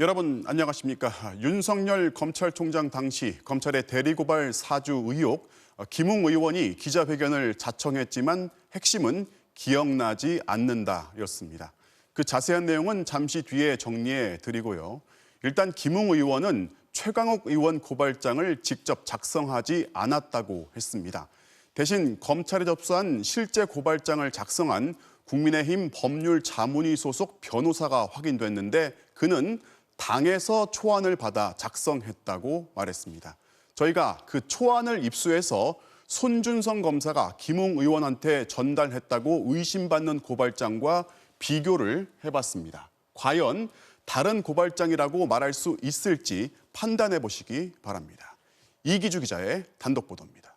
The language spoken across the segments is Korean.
여러분 안녕하십니까? 윤석열 검찰총장 당시 검찰의 대리고발 사주 의혹, 김웅 의원이 기자회견을 자청했지만 핵심은 기억나지 않는다였습니다. 그 자세한 내용은 잠시 뒤에 정리해 드리고요. 일단 김웅 의원은 최강욱 의원 고발장을 직접 작성하지 않았다고 했습니다. 대신 검찰에 접수한 실제 고발장을 작성한 국민의힘 법률자문위 소속 변호사가 확인됐는데 그는 당에서 초안을 받아 작성했다고 말했습니다. 저희가 그 초안을 입수해서 손준성 검사가 김웅 의원한테 전달했다고 의심받는 고발장과 비교를 해봤습니다. 과연 다른 고발장이라고 말할 수 있을지 판단해 보시기 바랍니다. 이기주 기자의 단독 보도입니다.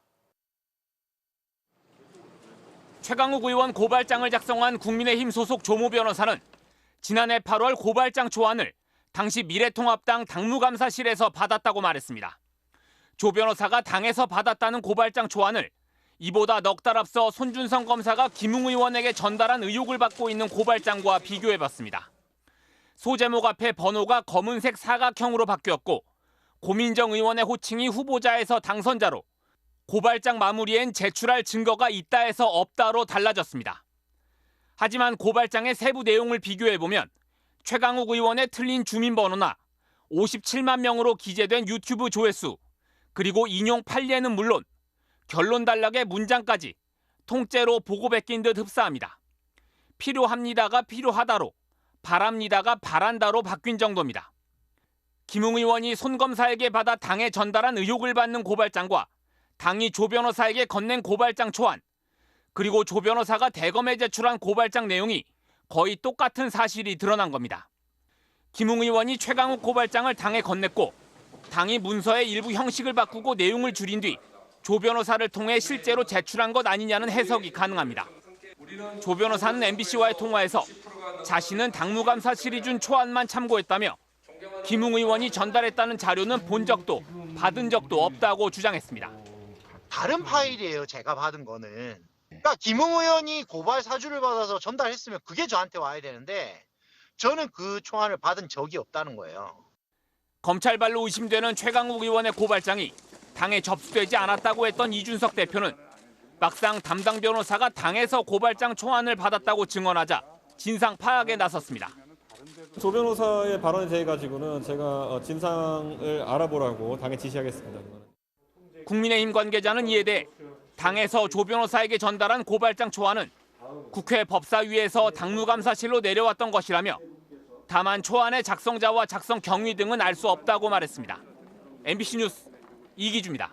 최강욱 의원 고발장을 작성한 국민의힘 소속 조모 변호사는 지난해 8월 고발장 초안을 당시 미래통합당 당무감사실에서 받았다고 말했습니다. 조 변호사가 당에서 받았다는 고발장 초안을 이보다 넉 달 앞서 손준성 검사가 김웅 의원에게 전달한 의혹을 받고 있는 고발장과 비교해봤습니다. 소제목 앞에 번호가 검은색 사각형으로 바뀌었고 고민정 의원의 호칭이 후보자에서 당선자로 고발장 마무리엔 제출할 증거가 있다에서 없다로 달라졌습니다. 하지만 고발장의 세부 내용을 비교해보면 최강욱 의원의 틀린 주민번호나 57만 명으로 기재된 유튜브 조회수, 그리고 인용 판례는 물론 결론 단락의 문장까지 통째로 보고 베낀 듯 흡사합니다. 필요합니다가 필요하다로, 바랍니다가 바란다로 바뀐 정도입니다. 김웅 의원이 손 검사에게 받아 당에 전달한 의혹을 받는 고발장과 당이 조 변호사에게 건넨 고발장 초안, 그리고 조 변호사가 대검에 제출한 고발장 내용이 거의 똑같은 사실이 드러난 겁니다. 김웅 의원이 최강욱 고발장을 당에 건넸고 당이 문서의 일부 형식을 바꾸고 내용을 줄인 뒤 조 변호사를 통해 실제로 제출한 것 아니냐는 해석이 가능합니다. 조 변호사는 MBC와의 통화에서 자신은 당무감사실이 준 초안만 참고했다며 김웅 의원이 전달했다는 자료는 본 적도 받은 적도 없다고 주장했습니다. 다른 파일이에요, 제가 받은 거는. 그러니까 김웅 의원이 고발 사주를 받아서 전달했으면 그게 저한테 와야 되는데 저는 그 초안을 받은 적이 없다는 거예요. 검찰발로 의심되는 최강욱 의원의 고발장이 당에 접수되지 않았다고 했던 이준석 대표는 막상 담당 변호사가 당에서 고발장 초안을 받았다고 증언하자 진상 파악에 나섰습니다. 조 변호사의 발언에 대해 가지고는 제가 진상을 알아보라고 당에 지시하겠습니다. 국민의힘 관계자는 이에 대해 당에서 조 변호사에게 전달한 고발장 초안은 국회 법사위에서 당무감사실로 내려왔던 것이라며 다만 초안의 작성자와 작성 경위 등은 알 수 없다고 말했습니다. MBC 뉴스 이기주입니다.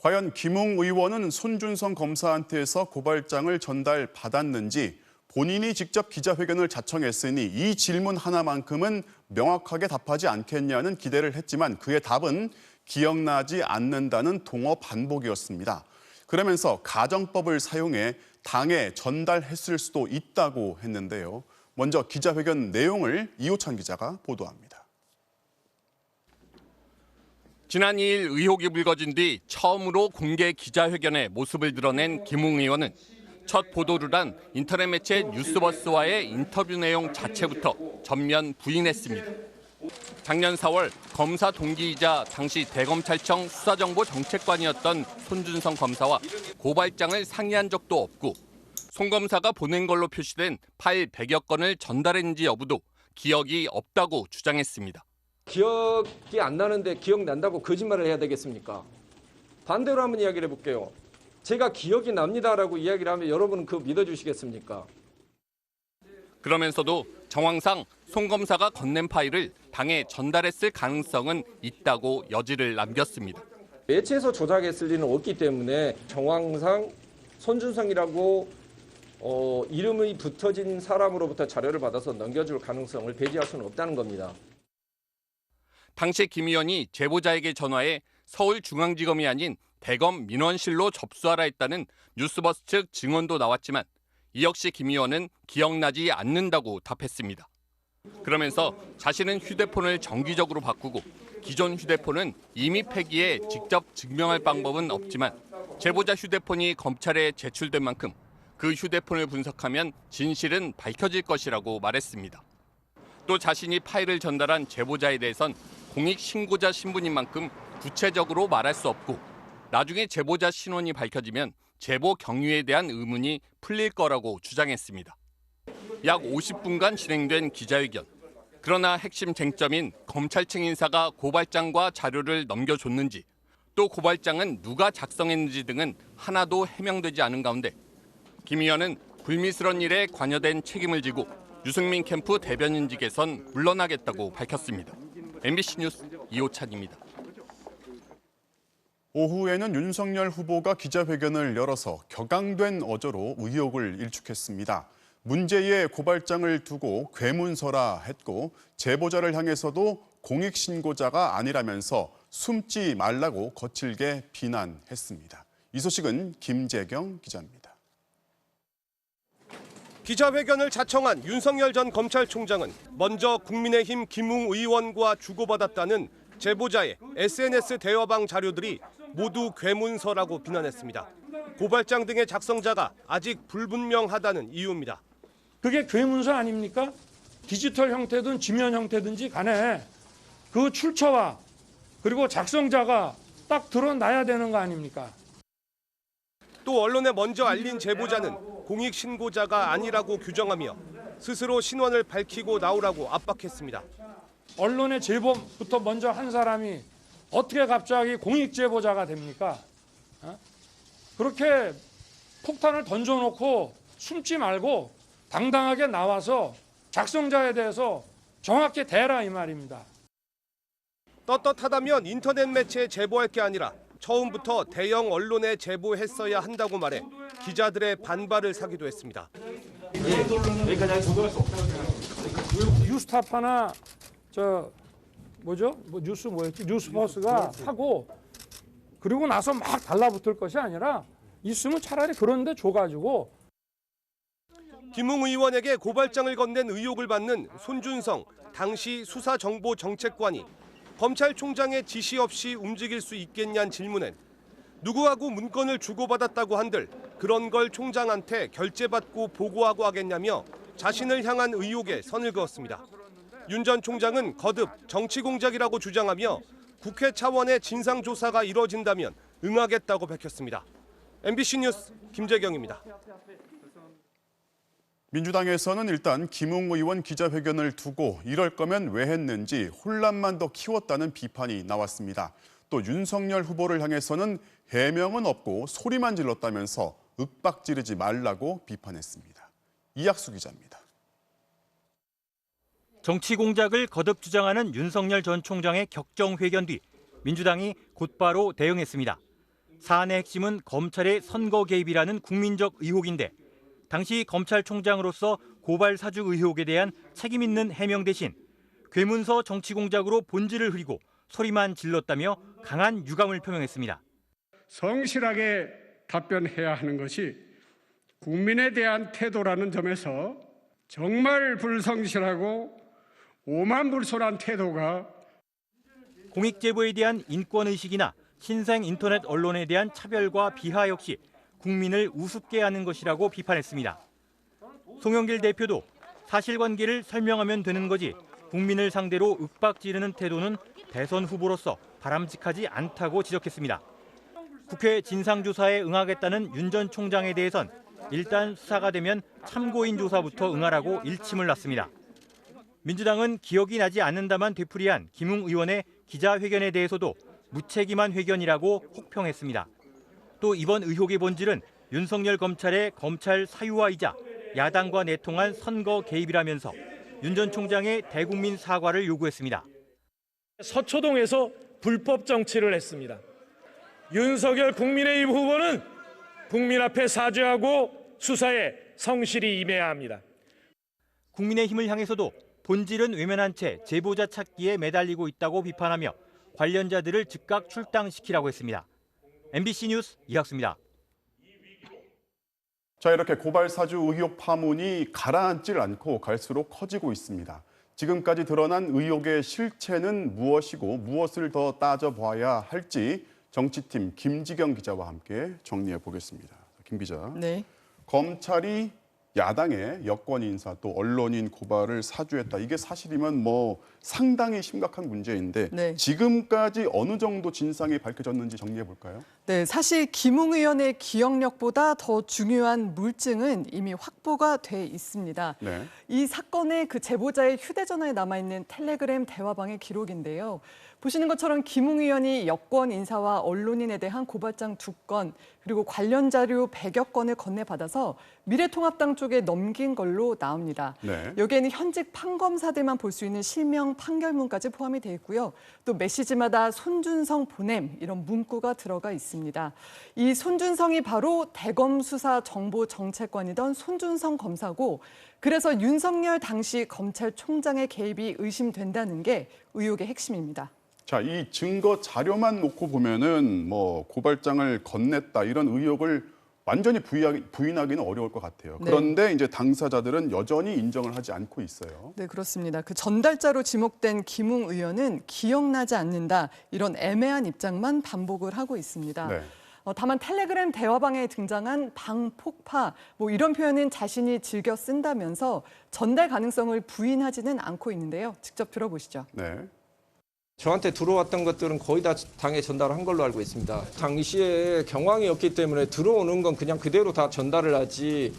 과연 김웅 의원은 손준성 검사한테서 고발장을 전달받았는지 본인이 직접 기자회견을 자청했으니 이 질문 하나만큼은 명확하게 답하지 않겠냐는 기대를 했지만 그의 답은 기억나지 않는다는 동어 반복이었습니다. 그러면서 가정법을 사용해 당에 전달했을 수도 있다고 했는데요. 먼저 기자회견 내용을 이호찬 기자가 보도합니다. 지난 2일 의혹이 불거진 뒤 처음으로 공개 기자회견에 모습을 드러낸 김웅 의원은 첫 보도를 한 인터넷 매체 뉴스버스와의 인터뷰 내용 자체부터 전면 부인했습니다. 작년 4월 검사 동기이자 당시 대검찰청 수사정보정책관이었던 손준성 검사와 고발장을 상의한 적도 없고 손 검사가 보낸 걸로 표시된 파일 100여 건을 전달했는지 여부도 기억이 없다고 주장했습니다. 기억이 안 나는데 기억난다고 거짓말을 해야 되겠습니까? 반대로 한번 이야기를 해볼게요. 제가 기억이 납니다라고 이야기를 하면 여러분은 그거 믿어주시겠습니까? 그러면서도 정황상 손 검사가 건넨 파일을 당에 전달했을 가능성은 있다고 여지를 남겼습니다. 매체에서 조작했을 리는 없기 때문에 정황상 손준성이라고 이름이 붙어진 사람으로부터 자료를 받아서 넘겨줄 가능성을 배제할 수는 없다는 겁니다. 당시 김 의원이 제보자에게 전화해 서울중앙지검이 아닌 대검 민원실로 접수하라 했다는 뉴스버스 측 증언도 나왔지만 이 역시 김 의원은 기억나지 않는다고 답했습니다. 그러면서 자신은 휴대폰을 정기적으로 바꾸고 기존 휴대폰은 이미 폐기해 직접 증명할 방법은 없지만 제보자 휴대폰이 검찰에 제출된 만큼 그 휴대폰을 분석하면 진실은 밝혀질 것이라고 말했습니다. 또 자신이 파일을 전달한 제보자에 대해선 공익신고자 신분인 만큼 구체적으로 말할 수 없고 나중에 제보자 신원이 밝혀지면 제보 경위에 대한 의문이 풀릴 거라고 주장했습니다. 약 50분간 진행된 기자회견. 그러나 핵심 쟁점인 검찰청 인사가 고발장과 자료를 넘겨줬는지 또 고발장은 누가 작성했는지 등은 하나도 해명되지 않은 가운데 김 의원은 불미스러운 일에 관여된 책임을 지고 유승민 캠프 대변인직에선 물러나겠다고 밝혔습니다. MBC 뉴스 이호찬입니다. 오후에는 윤석열 후보가 기자회견을 열어서 격앙된 어조로 의혹을 일축했습니다. 문제의 고발장을 두고 괴문서라 했고 제보자를 향해서도 공익신고자가 아니라면서 숨지 말라고 거칠게 비난했습니다. 이 소식은 김재경 기자입니다. 기자회견을 자청한 윤석열 전 검찰총장은 먼저 국민의힘 김웅 의원과 주고받았다는 제보자의 SNS 대화방 자료들이 모두 괴문서라고 비난했습니다. 고발장 등의 작성자가 아직 불분명하다는 이유입니다. 그게 괴문서 아닙니까? 디지털 형태든 지면 형태든지 간에 그 출처와 그리고 작성자가 딱 드러나야 되는 거 아닙니까? 또 언론에 먼저 알린 제보자는 공익신고자가 아니라고 규정하며 스스로 신원을 밝히고 나오라고 압박했습니다. 언론의 제보부터 먼저 한 사람이 어떻게 갑자기 공익제보자가 됩니까? 그렇게 폭탄을 던져놓고 숨지 말고 당당하게 나와서 작성자에 대해서 정확히 대라 이 말입니다. 떳떳하다면 인터넷 매체에 제보할 게 아니라 처음부터 대형 언론에 제보했어야 한다고 말해 기자들의 반발을 사기도 했습니다. 뉴스타파나 뉴스 뭐였지? 뉴스버스가 하고 그리고 나서 막 달라붙을 것이 아니라 있으면 차라리 그런 데 줘가지고. 김웅 의원에게 고발장을 건넨 의혹을 받는 손준성 당시 수사정보정책관이 검찰총장의 지시 없이 움직일 수 있겠냐는 질문엔 누구하고 문건을 주고받았다고 한들 그런 걸 총장한테 결제받고 보고하고 하겠냐며 자신을 향한 의혹에 선을 그었습니다. 윤 전 총장은 거듭 정치 공작이라고 주장하며 국회 차원의 진상조사가 이뤄진다면 응하겠다고 밝혔습니다. MBC 뉴스 김재경입니다. 민주당에서는 일단 김웅 의원 기자회견을 두고 이럴 거면 왜 했는지 혼란만 더 키웠다는 비판이 나왔습니다. 또 윤석열 후보를 향해서는 해명은 없고 소리만 질렀다면서 윽박 지르지 말라고 비판했습니다. 이학수 기자입니다. 정치 공작을 거듭 주장하는 윤석열 전 총장의 격정회견 뒤 민주당이 곧바로 대응했습니다. 사안의 핵심은 검찰의 선거 개입이라는 국민적 의혹인데 당시 검찰총장으로서 고발 사주 의혹에 대한 책임 있는 해명 대신 괴문서 정치 공작으로 본질을 흐리고 소리만 질렀다며 강한 유감을 표명했습니다. 성실하게 답변해야 하는 것이 국민에 대한 태도라는 점에서 정말 불성실하고 오만불손한 태도가 공익제보에 대한 인권의식이나 신생 인터넷 언론에 대한 차별과 비하 역시 국민을 우습게 하는 것이라고 비판했습니다. 송영길 대표도 사실관계를 설명하면 되는 거지 국민을 상대로 윽박지르는 태도는 대선 후보로서 바람직하지 않다고 지적했습니다. 국회 진상조사에 응하겠다는 윤 전 총장에 대해선 일단 수사가 되면 참고인 조사부터 응하라고 일침을 놨습니다. 민주당은 기억이 나지 않는다만 되풀이한 김웅 의원의 기자회견에 대해서도 무책임한 회견이라고 혹평했습니다. 또 이번 의혹의 본질은 윤석열 검찰의 검찰 사유화이자 야당과 내통한 선거 개입이라면서 윤 전 총장의 대국민 사과를 요구했습니다. 서초동에서 불법 정치를 했습니다. 윤석열 국민의힘 후보는 국민 앞에 사죄하고 수사에 성실히 임해야 합니다. 국민의힘을 향해서도 본질은 외면한 채 제보자 찾기에 매달리고 있다고 비판하며 관련자들을 즉각 출당시키라고 했습니다. MBC 뉴스 이학수입니다. 자, 이렇게 고발 사주 의혹 파문이 가라앉질 않고 갈수록 커지고 있습니다. 지금까지 드러난 의혹의 실체는 무엇이고 무엇을 더 따져봐야 할지 정치팀 김지경 기자와 함께 정리해 보겠습니다. 김 기자. 네. 검찰이 야당의 여권 인사 또 언론인 고발을 사주했다. 이게 사실이면 뭐 상당히 심각한 문제인데 네. 지금까지 어느 정도 진상이 밝혀졌는지 정리해 볼까요? 네, 사실 김웅 의원의 기억력보다 더 중요한 물증은 이미 확보가 돼 있습니다. 네. 이 사건의 그 제보자의 휴대전화에 남아있는 텔레그램 대화방의 기록인데요. 보시는 것처럼 김웅 의원이 여권 인사와 언론인에 대한 고발장 2건 그리고 관련 자료 100여 건을 건네받아서 미래통합당 쪽에 넘긴 걸로 나옵니다. 네. 여기에는 현직 판검사들만 볼 수 있는 실명 판결문까지 포함이 돼 있고요. 또 메시지마다 손준성 보냄 이런 문구가 들어가 있습니다. 이 손준성이 바로 대검 수사 정보 정책관이던 손준성 검사고 그래서 윤석열 당시 검찰총장의 개입이 의심된다는 게 의혹의 핵심입니다. 자, 이 증거 자료만 놓고 보면은 뭐 고발장을 건넸다 이런 의혹을 완전히 부인하기는 어려울 것 같아요. 그런데 이제 당사자들은 여전히 인정을 하지 않고 있어요. 네, 그렇습니다. 그 전달자로 지목된 김웅 의원은 기억나지 않는다 이런 애매한 입장만 반복을 하고 있습니다. 네. 다만 텔레그램 대화방에 등장한 방폭파 뭐 이런 표현은 자신이 즐겨 쓴다면서 전달 가능성을 부인하지는 않고 있는데요. 직접 들어보시죠. 네. 저한테 들어왔던 것들은 거의 다 당에 전달한 걸로 알고 있습니다. 당시에 경황이 없기 때문에 들어오는 건 그냥 그대로 다 전달을 하지.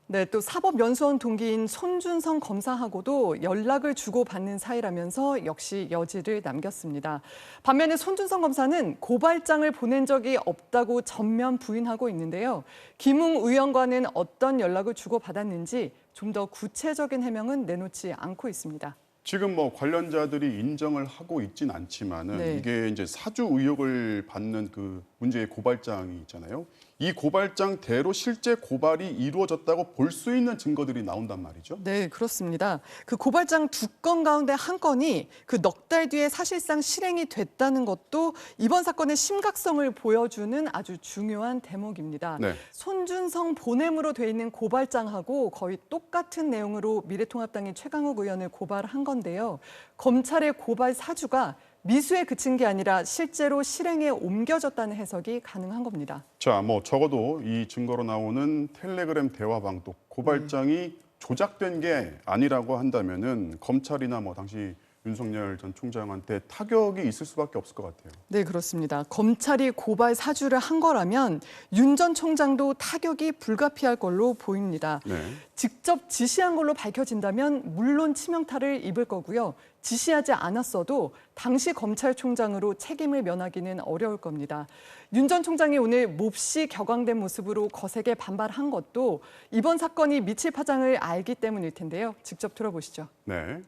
네, 또 사법연수원 동기인 손준성 검사하고도 연락을 주고받는 사이라면서 역시 여지를 남겼습니다. 반면에 손준성 검사는 고발장을 보낸 적이 없다고 전면 부인하고 있는데요. 김웅 의원과는 어떤 연락을 주고받았는지 좀 더 구체적인 해명은 내놓지 않고 있습니다. 지금 뭐 관련자들이 인정을 하고 있진 않지만은 이게 이제 사주 의혹을 받는 그 문제의 고발장이 있잖아요. 이 고발장대로 실제 고발이 이루어졌다고 볼 수 있는 증거들이 나온단 말이죠. 네, 그렇습니다. 그 고발장 2건 가운데 한 건이 그 넉 달 뒤에 사실상 실행이 됐다는 것도 이번 사건의 심각성을 보여주는 아주 중요한 대목입니다. 네. 손준성 보냄으로 돼 있는 고발장하고 거의 똑같은 내용으로 미래통합당이 최강욱 의원을 고발한 건데요. 검찰의 고발 사주가 미수에 그친 게 아니라 실제로 실행에 옮겨졌다는 해석이 가능한 겁니다. 자, 뭐 적어도 이 증거로 나오는 텔레그램 대화방도 고발장이 조작된 게 아니라고 한다면은 검찰이나 뭐 당시 윤석열 전 총장한테 타격이 있을 수밖에 없을 것 같아요. 네, 그렇습니다. 검찰이 고발 사주를 한 거라면 윤 전 총장도 타격이 불가피할 걸로 보입니다. 네. 직접 지시한 걸로 밝혀진다면 물론 치명타를 입을 거고요. 지시하지 않았어도 당시 검찰총장으로 책임을 면하기는 어려울 겁니다. 윤 전 총장이 오늘 몹시 격앙된 모습으로 거세게 반발한 것도 이번 사건이 미칠 파장을 알기 때문일 텐데요. 직접 들어보시죠. 네.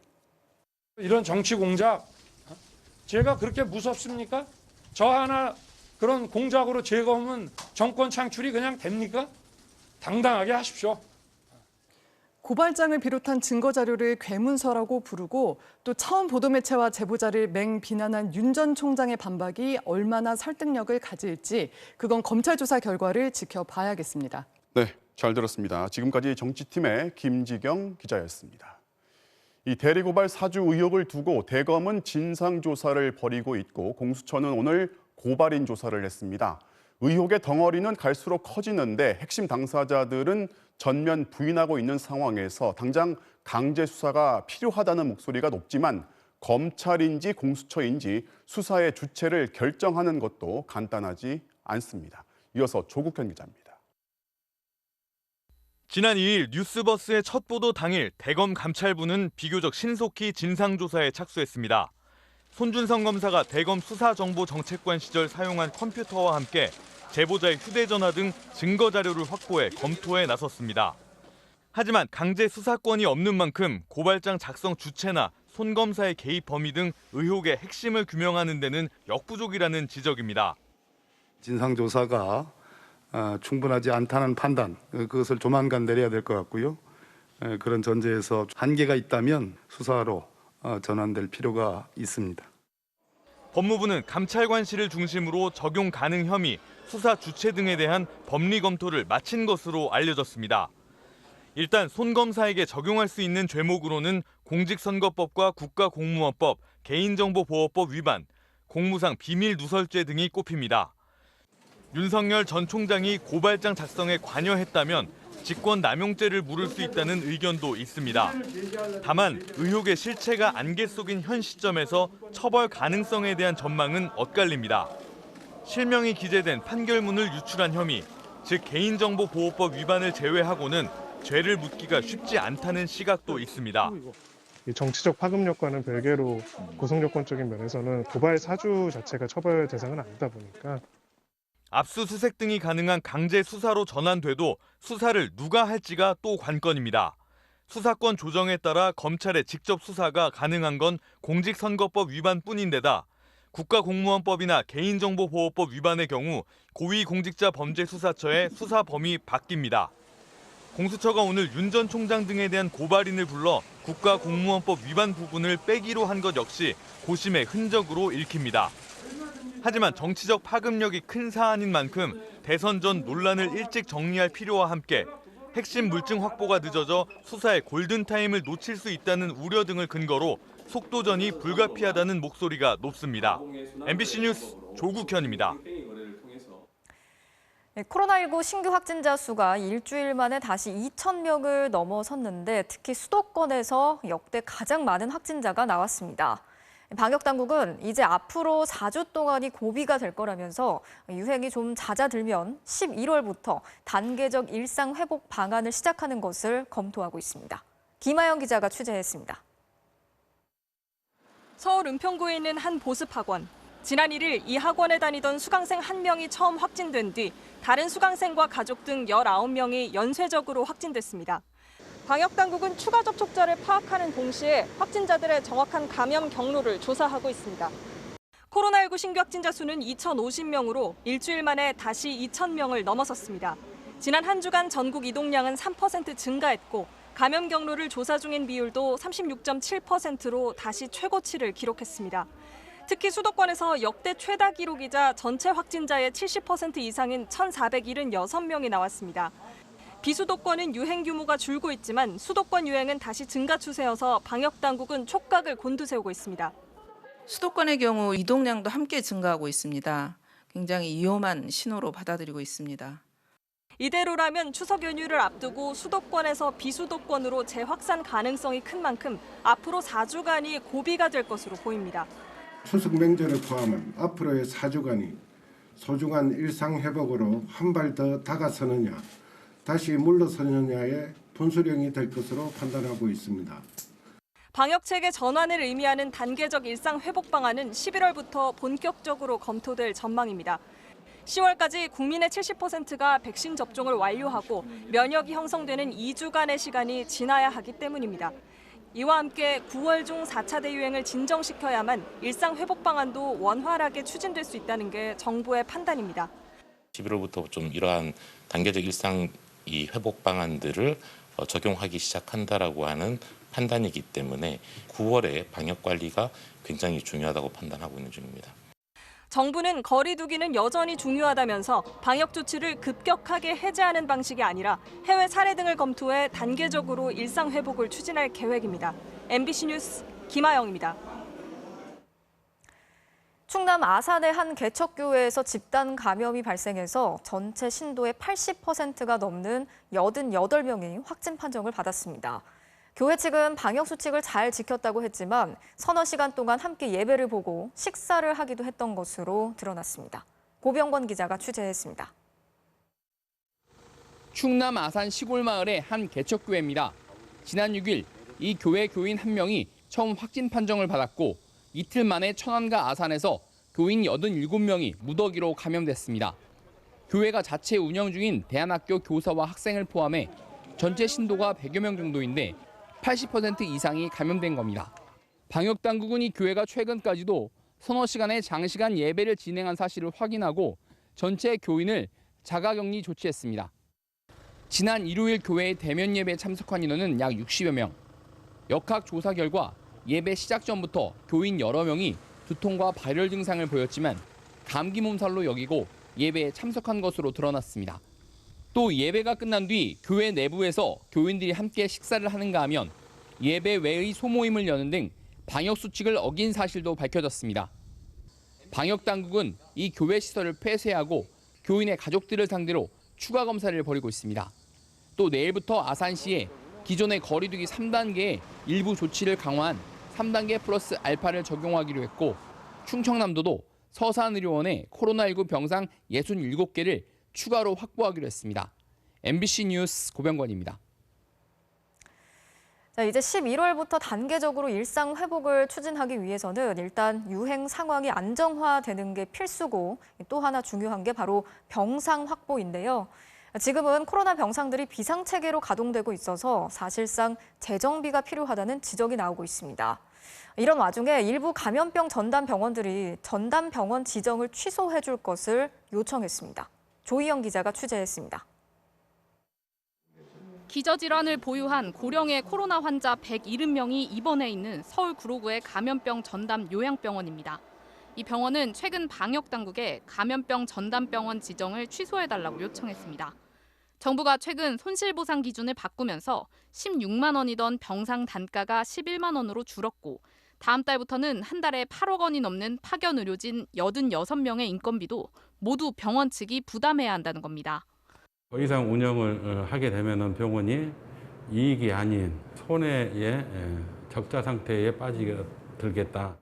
이런 정치 공작, 제가 그렇게 무섭습니까? 저 하나 그런 공작으로 제거하면 정권 창출이 그냥 됩니까? 당당하게 하십시오. 고발장을 비롯한 증거 자료를 괴문서라고 부르고 또 처음 보도매체와 제보자를 맹비난한 윤 전 총장의 반박이 얼마나 설득력을 가질지 그건 검찰 조사 결과를 지켜봐야겠습니다. 네, 잘 들었습니다. 지금까지 정치팀의 김지경 기자였습니다. 이 대리고발 사주 의혹을 두고 대검은 진상조사를 벌이고 있고 공수처는 오늘 고발인 조사를 했습니다. 의혹의 덩어리는 갈수록 커지는데 핵심 당사자들은 전면 부인하고 있는 상황에서 당장 강제 수사가 필요하다는 목소리가 높지만 검찰인지 공수처인지 수사의 주체를 결정하는 것도 간단하지 않습니다. 이어서 조국현 기자입니다. 지난 2일 뉴스버스의 첫 보도 당일 대검 감찰부는 비교적 신속히 진상조사에 착수했습니다. 손준성 검사가 대검 수사정보정책관 시절 사용한 컴퓨터와 함께 제보자의 휴대전화 등 증거 자료를 확보해 검토에 나섰습니다. 하지만 강제 수사권이 없는 만큼 고발장 작성 주체나 손 검사의 개입 범위 등 의혹의 핵심을 규명하는 데는 역부족이라는 지적입니다. 진상조사가 충분하지 않다는 판단, 그것을 조만간 내려야 될 것 같고요. 그런 전제에서 한계가 있다면 수사로 전환될 필요가 있습니다. 법무부는 감찰관실을 중심으로 적용 가능 혐의, 수사 주체 등에 대한 법리 검토를 마친 것으로 알려졌습니다. 일단 손 검사에게 적용할 수 있는 죄목으로는 공직선거법과 국가공무원법, 개인정보보호법 위반, 공무상 비밀누설죄 등이 꼽힙니다. 윤석열 전 총장이 고발장 작성에 관여했다면 직권 남용죄를 물을 수 있다는 의견도 있습니다. 다만 의혹의 실체가 안개 속인 현 시점에서 처벌 가능성에 대한 전망은 엇갈립니다. 실명이 기재된 판결문을 유출한 혐의, 즉 개인정보보호법 위반을 제외하고는 죄를 묻기가 쉽지 않다는 시각도 있습니다. 정치적 파급력과는 별개로 구성요건적인 면에서는 고발 사주 자체가 처벌 대상은 아니다 보니까 압수수색 등이 가능한 강제 수사로 전환돼도 수사를 누가 할지가 또 관건입니다. 수사권 조정에 따라 검찰의 직접 수사가 가능한 건 공직선거법 위반뿐인데다 국가공무원법이나 개인정보보호법 위반의 경우 고위공직자범죄수사처의 수사 범위 바뀝니다. 공수처가 오늘 윤 전 총장 등에 대한 고발인을 불러 국가공무원법 위반 부분을 빼기로 한 것 역시 고심의 흔적으로 읽힙니다. 하지만 정치적 파급력이 큰 사안인 만큼 대선 전 논란을 일찍 정리할 필요와 함께 핵심 물증 확보가 늦어져 수사의 골든타임을 놓칠 수 있다는 우려 등을 근거로 속도전이 불가피하다는 목소리가 높습니다. MBC 뉴스 조국현입니다. 코로나19 신규 확진자 수가 일주일 만에 다시 2,000명을 넘어섰는데 특히 수도권에서 역대 가장 많은 확진자가 나왔습니다. 방역당국은 이제 앞으로 4주 동안이 고비가 될 거라면서 유행이 좀 잦아들면 11월부터 단계적 일상 회복 방안을 시작하는 것을 검토하고 있습니다. 김아영 기자가 취재했습니다. 서울 은평구에 있는 한 보습학원. 지난 1일 이 학원에 다니던 수강생 1명이 처음 확진된 뒤 다른 수강생과 가족 등 19명이 연쇄적으로 확진됐습니다. 방역당국은 추가 접촉자를 파악하는 동시에 확진자들의 정확한 감염 경로를 조사하고 있습니다. 코로나19 신규 확진자 수는 2,050명으로 일주일 만에 다시 2,000명을 넘어섰습니다. 지난 한 주간 전국 이동량은 3% 증가했고 감염 경로를 조사 중인 비율도 36.7%로 다시 최고치를 기록했습니다. 특히 수도권에서 역대 최다 기록이자 전체 확진자의 70% 이상인 1,476명이 나왔습니다. 비수도권은 유행 규모가 줄고 있지만 수도권 유행은 다시 증가 추세여서 방역당국은 촉각을 곤두세우고 있습니다. 수도권의 경우 이동량도 함께 증가하고 있습니다. 굉장히 위험한 신호로 받아들이고 있습니다. 이대로라면 추석 연휴를 앞두고 수도권에서 비수도권으로 재확산 가능성이 큰 만큼 앞으로 4주간이 고비가 될 것으로 보입니다. 추석 명절을 포함한 앞으로의 4주간이 소중한 일상 회복으로 한 발 더 다가서느냐 다시 물러서느냐의 분수령이 될 것으로 판단하고 있습니다. 방역체계 전환을 의미하는 단계적 일상 회복 방안은 11월부터 본격적으로 검토될 전망입니다. 10월까지 국민의 70%가 백신 접종을 완료하고 면역이 형성되는 2주간의 시간이 지나야 하기 때문입니다. 이와 함께 9월 중 4차 대유행을 진정시켜야만 일상 회복 방안도 원활하게 추진될 수 있다는 게 정부의 판단입니다. 11월부터 좀 이러한 단계적 일상 회복 방안들을 적용하기 시작한다라고 하는 판단이기 때문에 9월에 방역 관리가 굉장히 중요하다고 판단하고 있는 중입니다. 정부는 거리 두기는 여전히 중요하다면서 방역 조치를 급격하게 해제하는 방식이 아니라 해외 사례 등을 검토해 단계적으로 일상 회복을 추진할 계획입니다. MBC 뉴스 김아영입니다. 충남 아산의 한 개척교회에서 집단 감염이 발생해서 전체 신도의 80%가 넘는 88명이 확진 판정을 받았습니다. 교회 측은 방역수칙을 잘 지켰다고 했지만 서너 시간 동안 함께 예배를 보고 식사를 하기도 했던 것으로 드러났습니다. 고병권 기자가 취재했습니다. 충남 아산 시골 마을의 한 개척교회입니다. 지난 6일 이 교회 교인 1명이 처음 확진 판정을 받았고 이틀 만에 천안과 아산에서 교인 87명이 무더기로 감염됐습니다. 교회가 자체 운영 중인 대안학교 교사와 학생을 포함해 전체 신도가 100여 명 정도인데 80% 이상이 감염된 겁니다. 방역당국은 이 교회가 최근까지도 서너 시간의 장시간 예배를 진행한 사실을 확인하고 전체 교인을 자가격리 조치했습니다. 지난 일요일 교회의 대면 예배에 참석한 인원은 약 60여 명. 역학 조사 결과 예배 시작 전부터 교인 여러 명이 두통과 발열 증상을 보였지만 감기 몸살로 여기고 예배에 참석한 것으로 드러났습니다. 또 예배가 끝난 뒤 교회 내부에서 교인들이 함께 식사를 하는가 하면 예배 외의 소모임을 여는 등 방역수칙을 어긴 사실도 밝혀졌습니다. 방역당국은 이 교회 시설을 폐쇄하고 교인의 가족들을 상대로 추가 검사를 벌이고 있습니다. 또 내일부터 아산시에 기존의 거리두기 3단계에 일부 조치를 강화한 3단계 플러스 알파를 적용하기로 했고 충청남도도 서산의료원에 코로나19 병상 67개를 추가로 확보하기로 했습니다. MBC 뉴스 고병권입니다. 자, 이제 11월부터 단계적으로 일상 회복을 추진하기 위해서는 일단 유행 상황이 안정화되는 게 필수고 또 하나 중요한 게 바로 병상 확보인데요. 지금은 코로나 병상들이 비상체계로 가동되고 있어서 사실상 재정비가 필요하다는 지적이 나오고 있습니다. 이런 와중에 일부 감염병 전담 병원들이 전담 병원 지정을 취소해 줄 것을 요청했습니다. 조희영 기자가 취재했습니다. 기저질환을 보유한 고령의 코로나 환자 170명이 입원해 있는 서울 구로구의 감염병 전담 요양병원입니다. 이 병원은 최근 방역당국에 감염병 전담병원 지정을 취소해달라고 요청했습니다. 정부가 최근 손실보상 기준을 바꾸면서 16만 원이던 병상 단가가 11만 원으로 줄었고 다음 달부터는 한 달에 8억 원이 넘는 파견 의료진 86명의 인건비도 모두 병원 측이 부담해야 한다는 겁니다. 더 이상 운영을 하게 되면 병원이 이익이 아닌 손해의 적자 상태에 빠지게 들겠다.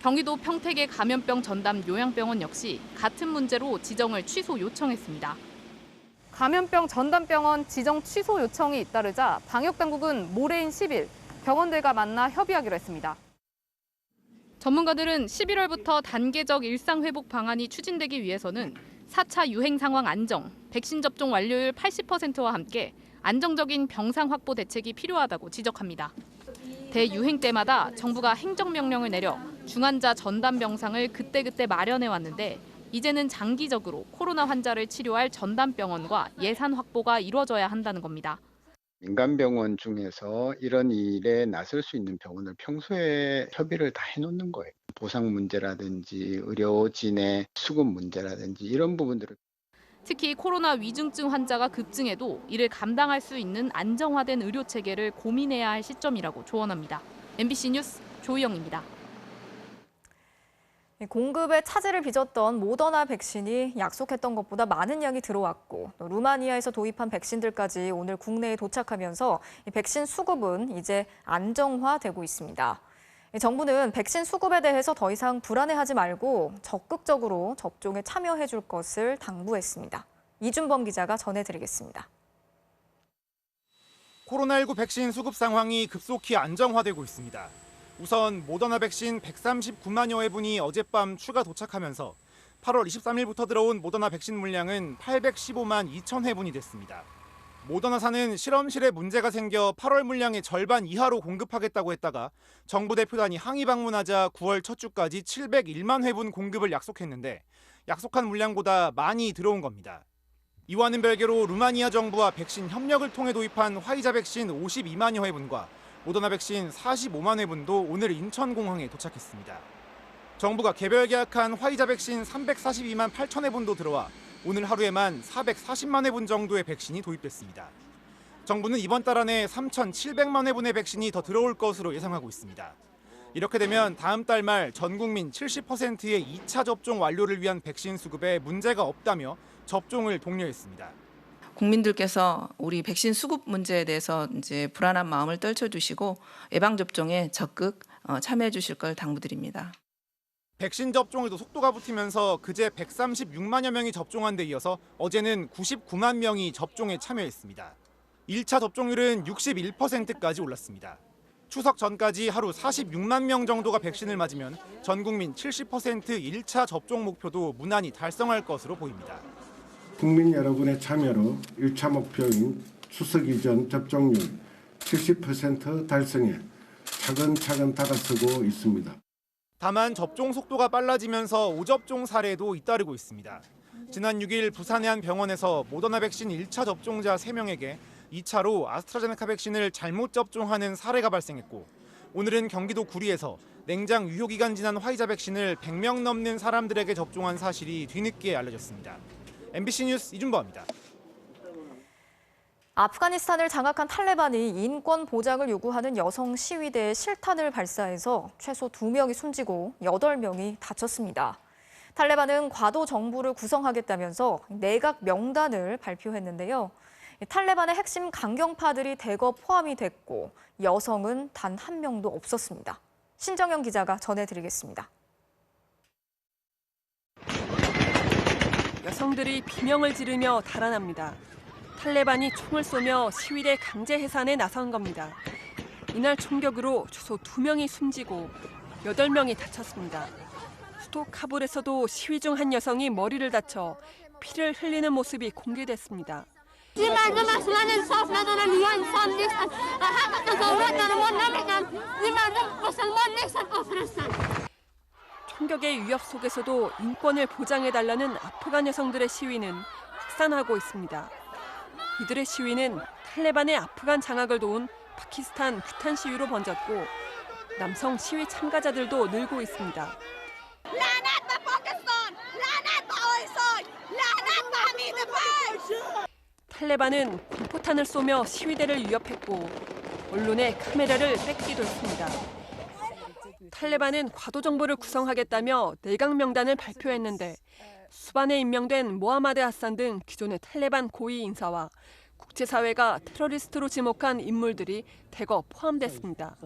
경기도 평택의 감염병 전담 요양병원 역시 같은 문제로 지정을 취소 요청했습니다. 감염병 전담병원 지정 취소 요청이 잇따르자 방역당국은 모레인 10일 병원들과 만나 협의하기로 했습니다. 전문가들은 11월부터 단계적 일상회복 방안이 추진되기 위해서는 4차 유행 상황 안정, 백신 접종 완료율 80%와 함께 안정적인 병상 확보 대책이 필요하다고 지적합니다. 대유행 때마다 정부가 행정명령을 내려 중환자 전담 병상을 그때그때 마련해 왔는데 이제는 장기적으로 코로나 환자를 치료할 전담병원과 예산 확보가 이루어져야 한다는 겁니다. 민간병원 중에서 이런 일에 나설 수 있는 병원을 평소에 협의를 다 해놓는 거예요. 보상 문제라든지 의료진의 수급 문제라든지 이런 부분들을. 특히 코로나 위중증 환자가 급증해도 이를 감당할 수 있는 안정화된 의료 체계를 고민해야 할 시점이라고 조언합니다. MBC 뉴스 조희영입니다. 공급에 차질을 빚었던 모더나 백신이 약속했던 것보다 많은 양이 들어왔고 또 루마니아에서 도입한 백신들까지 오늘 국내에 도착하면서 백신 수급은 이제 안정화되고 있습니다. 정부는 백신 수급에 대해서 더 이상 불안해하지 말고 적극적으로 접종에 참여해 줄 것을 당부했습니다. 이준범 기자가 전해드리겠습니다. 코로나19 백신 수급 상황이 급속히 안정화되고 있습니다. 우선 모더나 백신 139만여 회분이 어젯밤 추가 도착하면서 8월 23일부터 들어온 모더나 백신 물량은 815만 2천 회분이 됐습니다. 모더나사는 실험실에 문제가 생겨 8월 물량의 절반 이하로 공급하겠다고 했다가 정부 대표단이 항의 방문하자 9월 첫 주까지 701만 회분 공급을 약속했는데 약속한 물량보다 많이 들어온 겁니다. 이와는 별개로 루마니아 정부와 백신 협력을 통해 도입한 화이자 백신 52만여 회분과 모더나 백신 45만 회분도 오늘 인천공항에 도착했습니다. 정부가 개별 계약한 화이자 백신 342만 8천 회분도 들어와 오늘 하루에만 440만 회분 정도의 백신이 도입됐습니다. 정부는 이번 달 안에 3,700만 회분의 백신이 더 들어올 것으로 예상하고 있습니다. 이렇게 되면 다음 달 말 전 국민 70%의 2차 접종 완료를 위한 백신 수급에 문제가 없다며 접종을 독려했습니다. 국민들께서 우리 백신 수급 문제에 대해서 이제 불안한 마음을 떨쳐주시고 예방 접종에 적극 참여해 주실 걸 당부드립니다. 백신 접종에도 속도가 붙으면서 그제 136만여 명이 접종한 데 이어서 어제는 99만 명이 접종에 참여했습니다. 1차 접종률은 61%까지 올랐습니다. 추석 전까지 하루 46만 명 정도가 백신을 맞으면 전 국민 70% 1차 접종 목표도 무난히 달성할 것으로 보입니다. 국민 여러분의 참여로 1차 목표인 추석 이전 접종률 70% 달성에 차근차근 다가서고 있습니다. 다만 접종 속도가 빨라지면서 오접종 사례도 잇따르고 있습니다. 지난 6일 부산의 한 병원에서 모더나 백신 1차 접종자 3명에게 2차로 아스트라제네카 백신을 잘못 접종하는 사례가 발생했고 오늘은 경기도 구리에서 냉장 유효기간 지난 화이자 백신을 100명 넘는 사람들에게 접종한 사실이 뒤늦게 알려졌습니다. MBC 뉴스 이준범입니다. 아프가니스탄을 장악한 탈레반이 인권 보장을 요구하는 여성 시위대에 실탄을 발사해서 최소 2명이 숨지고 8명이 다쳤습니다. 탈레반은 과도 정부를 구성하겠다면서 내각 명단을 발표했는데요. 탈레반의 핵심 강경파들이 대거 포함이 됐고 여성은 단 한 명도 없었습니다. 신정현 기자가 전해드리겠습니다. 여성들이 비명을 지르며 달아납니다. 탈레반이 총을 쏘며 시위대 강제 해산에 나선 겁니다. 이날 총격으로 최소 2명이 숨지고 8명이 다쳤습니다. 수도 카불에서도 시위 중 한 여성이 머리를 다쳐 피를 흘리는 모습이 공개됐습니다. 총격의 위협 속에서도 인권을 보장해달라는 아프간 여성들의 시위는 확산하고 있습니다. 이들의 시위는 탈레반의 아프간 장악을 도운 파키스탄 규탄 시위로 번졌고 남성 시위 참가자들도 늘고 있습니다. 탈레반은 공포탄을 쏘며 시위대를 위협했고 언론에 카메라를 뺏기도 했습니다. 탈레반은 과도 정부를 구성하겠다며 내각 명단을 발표했는데 수반에 임명된 모하마드 하산 등 기존의 탈레반 고위 인사와 국제사회가 테러리스트로 지목한 인물들이 대거 포함됐습니다.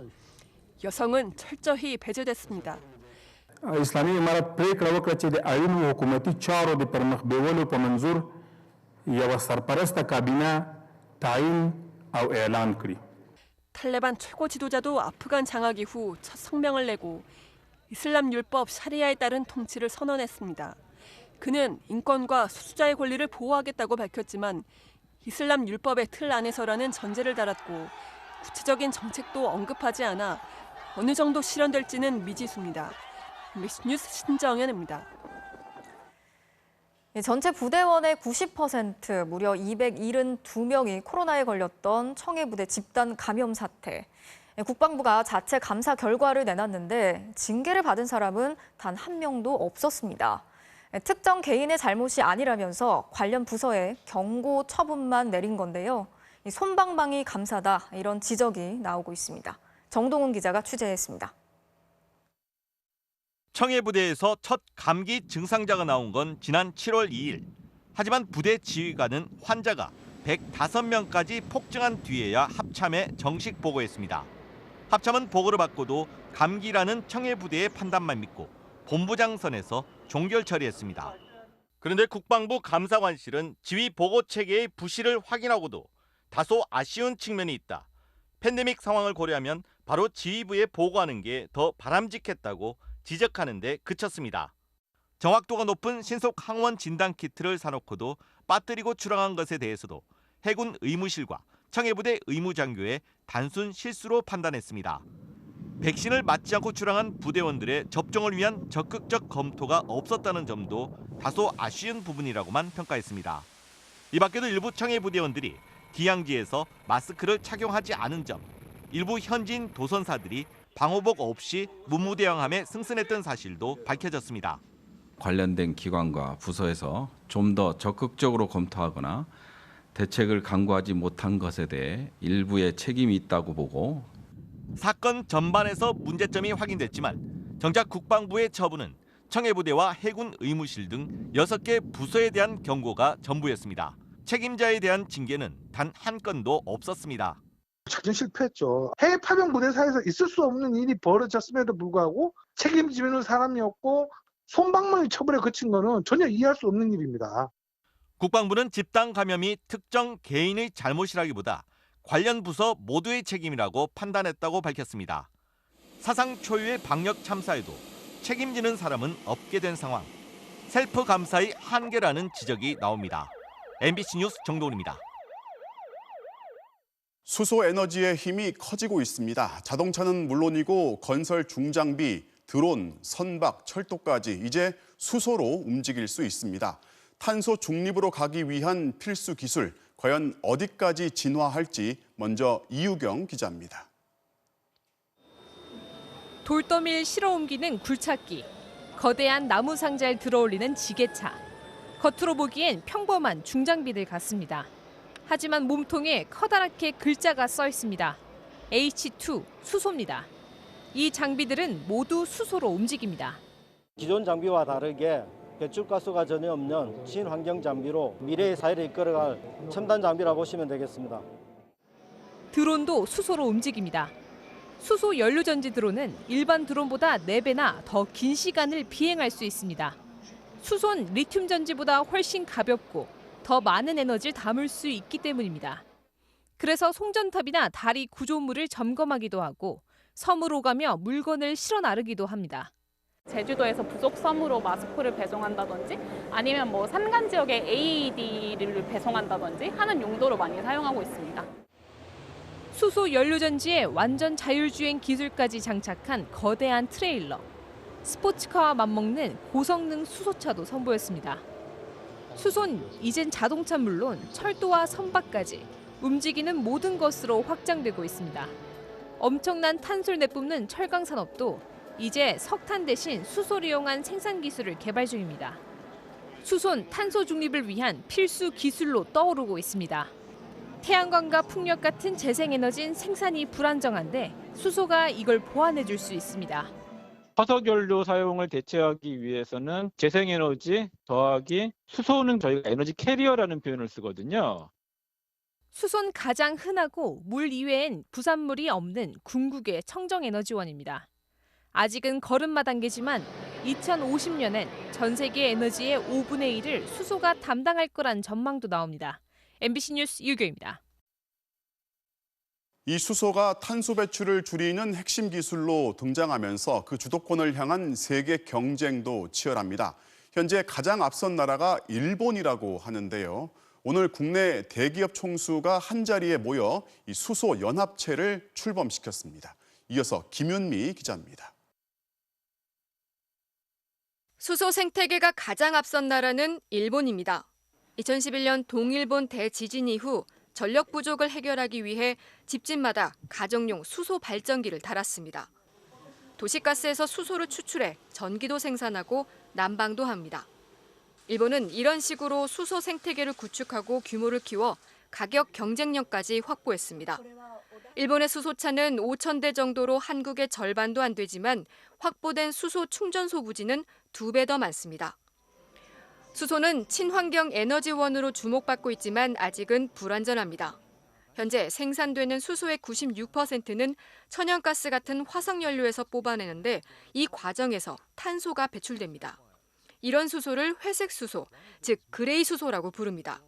여성은 철저히 배제됐습니다. اسلامی امارت پریکړه وکړه چې د اړینو حکومتي چارو د پرمخ بیولو په منظور یو سرپرسته کابینه تعیین او اعلان کړي. 탈레반 최고 지도자도 아프간 장악 이후 첫 성명을 내고 이슬람 율법 샤리아에 따른 통치를 선언했습니다. 그는 인권과 수수자의 권리를 보호하겠다고 밝혔지만 이슬람 율법의 틀 안에서라는 전제를 달았고 구체적인 정책도 언급하지 않아 어느 정도 실현될지는 미지수입니다. MBC 뉴스 신정현입니다. 전체 부대원의 90% 무려 272명이 코로나에 걸렸던 청해부대 집단 감염 사태. 국방부가 자체 감사 결과를 내놨는데 징계를 받은 사람은 단 한 명도 없었습니다. 특정 개인의 잘못이 아니라면서 관련 부서에 경고 처분만 내린 건데요. 솜방망이 감사다 이런 지적이 나오고 있습니다. 정동훈 기자가 취재했습니다. 청해부대에서 첫 감기 증상자가 나온 건 지난 7월 2일. 하지만 부대 지휘관은 환자가 105명까지 폭증한 뒤에야 합참에 정식 보고했습니다. 합참은 보고를 받고도 감기라는 청해부대의 판단만 믿고 본부장 선에서 종결 처리했습니다. 그런데 국방부 감사관실은 지휘 보고 체계의 부실을 확인하고도 다소 아쉬운 측면이 있다. 팬데믹 상황을 고려하면 바로 지휘부에 보고하는 게 더 바람직했다고 지적하는 데 그쳤습니다. 정확도가 높은 신속 항원 진단 키트를 사놓고도 빠뜨리고 출항한 것에 대해서도 해군 의무실과 청해부대 의무장교의 단순 실수로 판단했습니다. 백신을 맞지 않고 출항한 부대원들의 접종을 위한 적극적 검토가 없었다는 점도 다소 아쉬운 부분이라고만 평가했습니다. 이 밖에도 일부 청해부대원들이 기항지에서 마스크를 착용하지 않은 점, 일부 현지인 도선사들이 방호복 없이 문무대항함에 승선했던 사실도 밝혀졌습니다. 관련된 기관과 부서에서 좀 더 적극적으로 검토하거나 대책을 강구하지 못한 것에 대해 일부의 책임이 있다고 보고 사건 전반에서 문제점이 확인됐지만 정작 국방부의 처분은 청해부대와 해군 의무실 등 6개 부서에 대한 경고가 전부였습니다. 책임자에 대한 징계는 단 한 건도 없었습니다. 작전 실패했죠. 해외 파병 부대사에서 있을 수 없는 일이 벌어졌음에도 불구하고 책임지는 사람이었고 솜방망이 처벌에 그친 거는 전혀 이해할 수 없는 일입니다. 국방부는 집단 감염이 특정 개인의 잘못이라기보다 관련 부서 모두의 책임이라고 판단했다고 밝혔습니다. 사상 초유의 방역 참사에도 책임지는 사람은 없게 된 상황. 셀프 감사의 한계라는 지적이 나옵니다. MBC 뉴스 정동훈입니다. 수소 에너지의 힘이 커지고 있습니다. 자동차는 물론이고 건설 중장비, 드론, 선박, 철도까지 이제 수소로 움직일 수 있습니다. 탄소 중립으로 가기 위한 필수 기술, 과연 어디까지 진화할지 먼저 이유경 기자입니다. 돌더미를 실어 옮기는 굴착기, 거대한 나무 상자를 들어올리는 지게차. 겉으로 보기엔 평범한 중장비들 같습니다. 하지만 몸통에 커다랗게 글자가 써 있습니다. H2, 수소입니다. 이 장비들은 모두 수소로 움직입니다. 기존 장비와 다르게 배출가스가 전혀 없는 친환경 장비로 미래의 사회를 이끌어갈 첨단 장비라고 보시면 되겠습니다. 드론도 수소로 움직입니다. 수소 연료전지 드론은 일반 드론보다 4배나 더 긴 시간을 비행할 수 있습니다. 수소는 리튬 전지보다 훨씬 가볍고 더 많은 에너지를 담을 수 있기 때문입니다. 그래서 송전탑이나 다리 구조물을 점검하기도 하고 섬으로 가며 물건을 실어 나르기도 합니다. 제주도에서 부속 섬으로 마스크를 배송한다든지 아니면 뭐 산간 지역에 AED를 배송한다든지 하는 용도로 많이 사용하고 있습니다. 수소 연료전지에 완전 자율주행 기술까지 장착한 거대한 트레일러. 스포츠카와 맞먹는 고성능 수소차도 선보였습니다. 수소는 이젠 자동차 물론 철도와 선박까지 움직이는 모든 것으로 확장되고 있습니다. 엄청난 탄소를 내뿜는 철강 산업도 이제 석탄 대신 수소를 이용한 생산 기술을 개발 중입니다. 수소는 탄소 중립을 위한 필수 기술로 떠오르고 있습니다. 태양광과 풍력 같은 재생에너지는 생산이 불안정한데 수소가 이걸 보완해 줄 수 있습니다. 화석연료 사용을 대체하기 위해서는 재생에너지 더하기 수소는 저희가 에너지 캐리어라는 표현을 쓰거든요. 수소는 가장 흔하고 물 이외엔 부산물이 없는 궁극의 청정에너지원입니다. 아직은 걸음마 단계지만 2050년엔 전 세계 에너지의 5분의 1을 수소가 담당할 거란 전망도 나옵니다. MBC 뉴스 유교입니다. 이 수소가 탄소 배출을 줄이는 핵심 기술로 등장하면서 그 주도권을 향한 세계 경쟁도 치열합니다. 현재 가장 앞선 나라가 일본이라고 하는데요. 오늘 국내 대기업 총수가 한자리에 모여 이 수소 연합체를 출범시켰습니다. 이어서 김윤미 기자입니다. 수소 생태계가 가장 앞선 나라는 일본입니다. 2011년 동일본 대지진 이후 전력 부족을 해결하기 위해 집집마다 가정용 수소 발전기를 달았습니다. 도시가스에서 수소를 추출해 전기도 생산하고 난방도 합니다. 일본은 이런 식으로 수소 생태계를 구축하고 규모를 키워 가격 경쟁력까지 확보했습니다. 일본의 수소차는 5,000대 정도로 한국의 절반도 안 되지만 확보된 수소 충전소 부지는 2배 더 많습니다. 수소는 친환경 에너지원으로 주목받고 있지만 아직은 불안전합니다. 현재 생산되는 수소의 96%는 천연가스 같은 화석연료에서 뽑아내는데 이 과정에서 탄소가 배출됩니다. 이런 수소를 회색 수소, 즉 그레이 수소라고 부릅니다.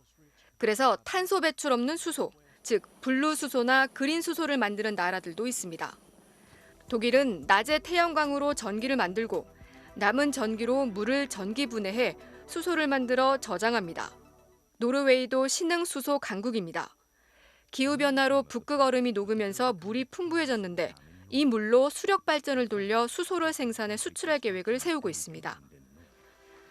그래서 탄소 배출 없는 수소, 즉 블루 수소나 그린 수소를 만드는 나라들도 있습니다. 독일은 낮에 태양광으로 전기를 만들고 남은 전기로 물을 전기 분해해 수소를 만들어 저장합니다. 노르웨이도 신흥 수소 강국입니다. 기후변화로 북극 얼음이 녹으면서 물이 풍부해졌는데 이 물로 수력 발전을 돌려 수소를 생산해 수출할 계획을 세우고 있습니다.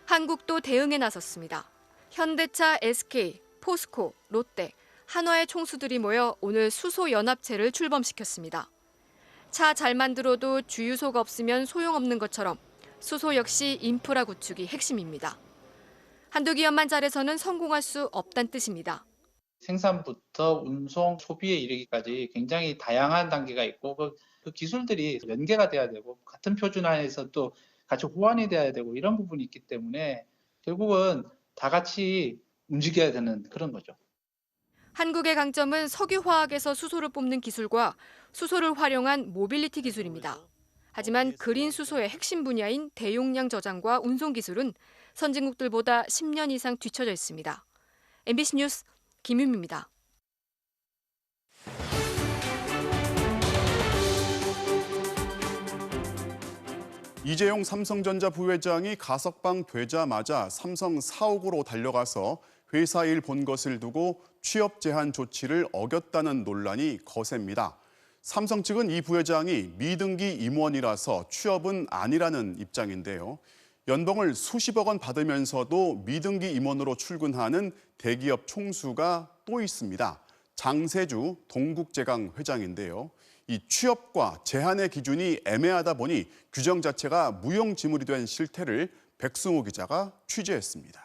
한국도 대응에 나섰습니다. 현대차, SK, 포스코, 롯데, 한화의 총수들이 모여 오늘 수소 연합체를 출범시켰습니다. 차 잘 만들어도 주유소가 없으면 소용없는 것처럼 수소 역시 인프라 구축이 핵심입니다. 한두 기업만 잘해서는 성공할 수 없다는 뜻입니다. 생산부터 운송, 소비에 이르기까지 굉장히 다양한 단계가 있고 그 기술들이 연계가 돼야 되고 같은 표준 안에서 또 같이 호환이 돼야 되고 이런 부분이 있기 때문에 결국은 다 같이 움직여야 되는 그런 거죠. 한국의 강점은 석유화학에서 수소를 뽑는 기술과 수소를 활용한 모빌리티 기술입니다. 하지만 그린 수소의 핵심 분야인 대용량 저장과 운송 기술은 선진국들보다 10년 이상 뒤처져 있습니다. MBC 뉴스 김윤미입니다. 이재용 삼성전자 부회장이 가석방 되자마자 삼성 사옥으로 달려가서 회사 일 본 것을 두고 취업 제한 조치를 어겼다는 논란이 거셉니다. 삼성 측은 이 부회장이 미등기 임원이라서 취업은 아니라는 입장인데요. 연봉을 수십억 원 받으면서도 미등기 임원으로 출근하는 대기업 총수가 또 있습니다. 장세주 동국제강 회장인데요. 이 취업과 제한의 기준이 애매하다 보니 규정 자체가 무용지물이 된 실태를 백승호 기자가 취재했습니다.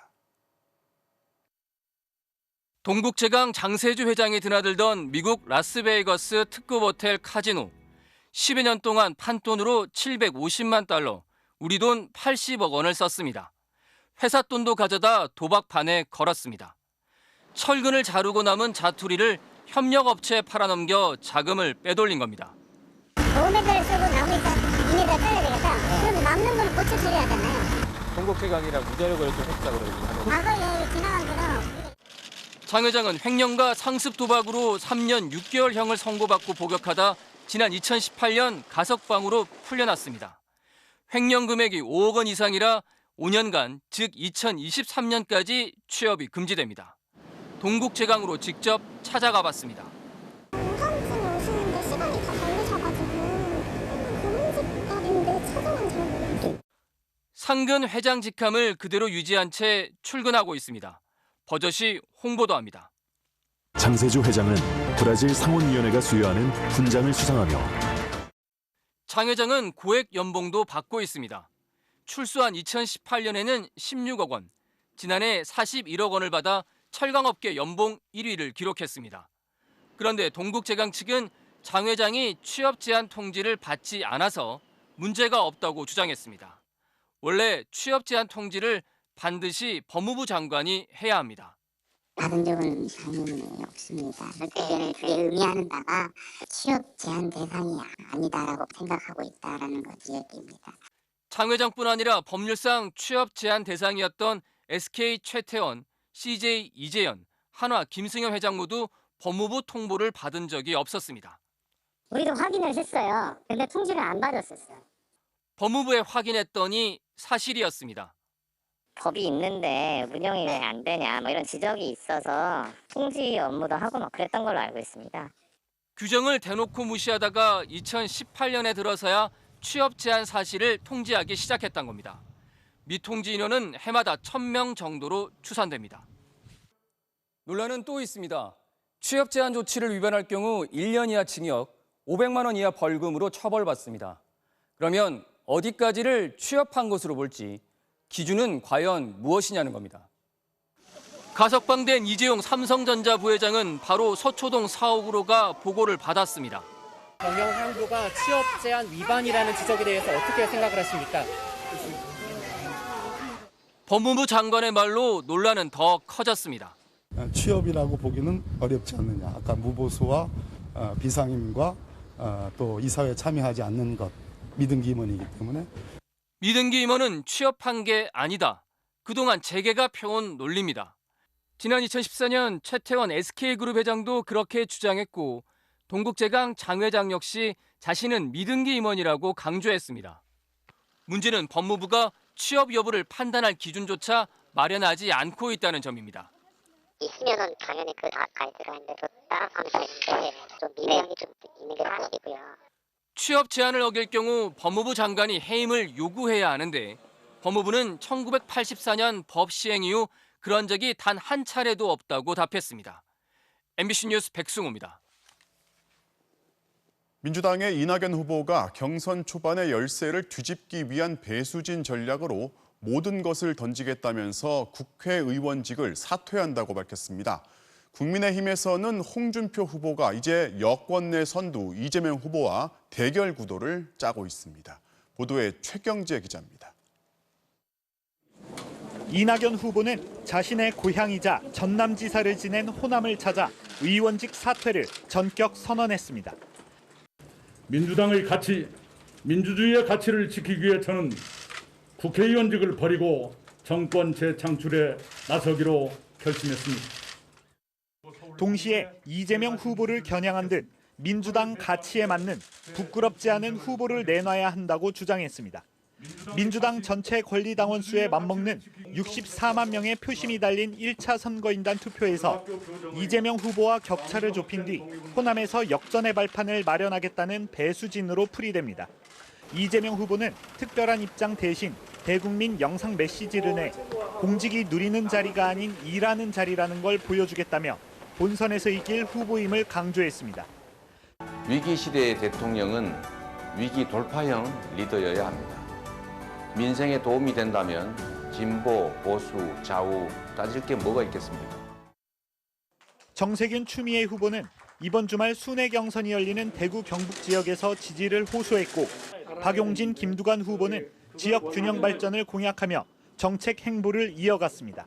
동국제강 장세주 회장이 드나들던 미국 라스베이거스 특급 호텔 카지노. 10여 년 동안 판돈으로 $750만, 우리 돈 80억 원을 썼습니다. 회사 돈도 가져다 도박판에 걸었습니다. 철근을 자르고 남은 자투리를 협력업체에 팔아넘겨 자금을 빼돌린 겁니다. 5m를 쓰고 나머지 2m 써야 되겠다. 그럼 남는 걸 고쳐드려야 하잖아요. 동국제강이랑 무자력을 좀 했다고 그러죠. 과거에 지나간 거는. 장 회장은 횡령과 상습 도박으로 3년 6개월형을 선고받고 복역하다 지난 2018년 가석방으로 풀려났습니다. 횡령 금액이 5억 원 이상이라 5년간, 즉 2023년까지 취업이 금지됩니다. 동국제강으로 직접 찾아가 봤습니다. 사무실에 오시는데 시간이 다 걸리셔가지고 금지날인데 찾아만 잘 모르겠어요. 상근 회장 직함을 그대로 유지한 채 출근하고 있습니다. 버젓이 홍보도 합니다. 장세주 회장은 브라질 상원위원회가 수여하는 훈장을 수상하며 장 회장은 고액 연봉도 받고 있습니다. 출소한 2018년에는 16억 원, 지난해 41억 원을 받아 철강업계 연봉 1위를 기록했습니다. 그런데 동국제강 측은 장 회장이 취업 제한 통지를 받지 않아서 문제가 없다고 주장했습니다. 원래 취업 제한 통지를 반드시 법무부 장관이 해야 합니다. 받은 적은 당연히 없습니다. 그때는 그게 의미하는 바가 취업 제한 대상이 아니다라고 생각하고 있다라는 것이 얘기입니다. 장 회장뿐 아니라 법률상 취업 제한 대상이었던 SK 최태원, CJ 이재현, 한화 김승현 회장 모두 법무부 통보를 받은 적이 없었습니다. 우리도 확인을 했어요. 근데 통지를 안 받았었어요. 법무부에 확인했더니 사실이었습니다. 법이 있는데 운영이 왜 안 되냐 뭐 이런 지적이 있어서 통지 업무도 하고 막 그랬던 걸로 알고 있습니다. 규정을 대놓고 무시하다가 2018년에 들어서야 취업 제한 사실을 통지하기 시작했던 겁니다. 미통지 인원은 해마다 1,000명 정도로 추산됩니다. 논란은 또 있습니다. 취업 제한 조치를 위반할 경우 1년 이하 징역, 500만 원 이하 벌금으로 처벌받습니다. 그러면 어디까지를 취업한 것으로 볼지 기준은 과연 무엇이냐는 겁니다. 가석방된 이재용 삼성전자 부회장은 바로 서초동 사옥으로 가 보고를 받았습니다. 정영 사령부가 취업 제한 위반이라는 지적에 대해서 어떻게 생각을 하십니까? 법무부 장관의 말로 논란은 더 커졌습니다. 취업이라고 보기는 어렵지 않느냐. 아까 무보수와 비상임과 또 이사회에 참여하지 않는 것, 미등기 임원이기 때문에. 미등기 임원은 취업한 게 아니다. 그동안 재계가 펴온 논리입니다. 지난 2014년 최태원 SK그룹 회장도 그렇게 주장했고 동국제강 장 회장 역시 자신은 미등기 임원이라고 강조했습니다. 문제는 법무부가 취업 여부를 판단할 기준조차 마련하지 않고 있다는 점입니다. 있으면은 당연히 그 가이드라인대로 따라가면 되는데 좀 미래형이 좀 있는 게 사실이고요. 취업 제한을 어길 경우 법무부 장관이 해임을 요구해야 하는데 법무부는 1984년 법 시행 이후 그런 적이 단 한 차례도 없다고 답했습니다. MBC 뉴스 백승호입니다. 민주당의 이낙연 후보가 경선 초반의 열세를 뒤집기 위한 배수진 전략으로 모든 것을 던지겠다면서 국회의원직을 사퇴한다고 밝혔습니다. 국민의힘에서는 홍준표 후보가 이제 여권 내 선두 이재명 후보와 대결 구도를 짜고 있습니다. 보도에 최경재 기자입니다. 이낙연 후보는 자신의 고향이자 전남지사를 지낸 호남을 찾아 의원직 사퇴를 전격 선언했습니다. 민주당의 가치, 민주주의의 가치를 지키기 위해 저는 국회의원직을 버리고 정권 재창출에 나서기로 결심했습니다. 동시에 이재명 후보를 겨냥한 듯 민주당 가치에 맞는 부끄럽지 않은 후보를 내놔야 한다고 주장했습니다. 민주당 전체 권리당원 수에 맞먹는 64만 명의 표심이 달린 1차 선거인단 투표에서 이재명 후보와 격차를 좁힌 뒤 호남에서 역전의 발판을 마련하겠다는 배수진으로 풀이됩니다. 이재명 후보는 특별한 입장 대신 대국민 영상 메시지를 내 공직이 누리는 자리가 아닌 일하는 자리라는 걸 보여주겠다며 본선에서 이길 후보임을 강조했습니다. 위기 시대의 대통령은 위기 돌파형 리더여야 합니다. 민생에 도움이 된다면 진보, 보수, 좌우 따질 게 뭐가 있겠습니까? 정세균 추미애 후보는 이번 주말 순회 경선이 열리는 대구 경북 지역에서 지지를 호소했고 박용진, 김두관 후보는 지역 균형 발전을 공약하며 정책 행보를 이어갔습니다.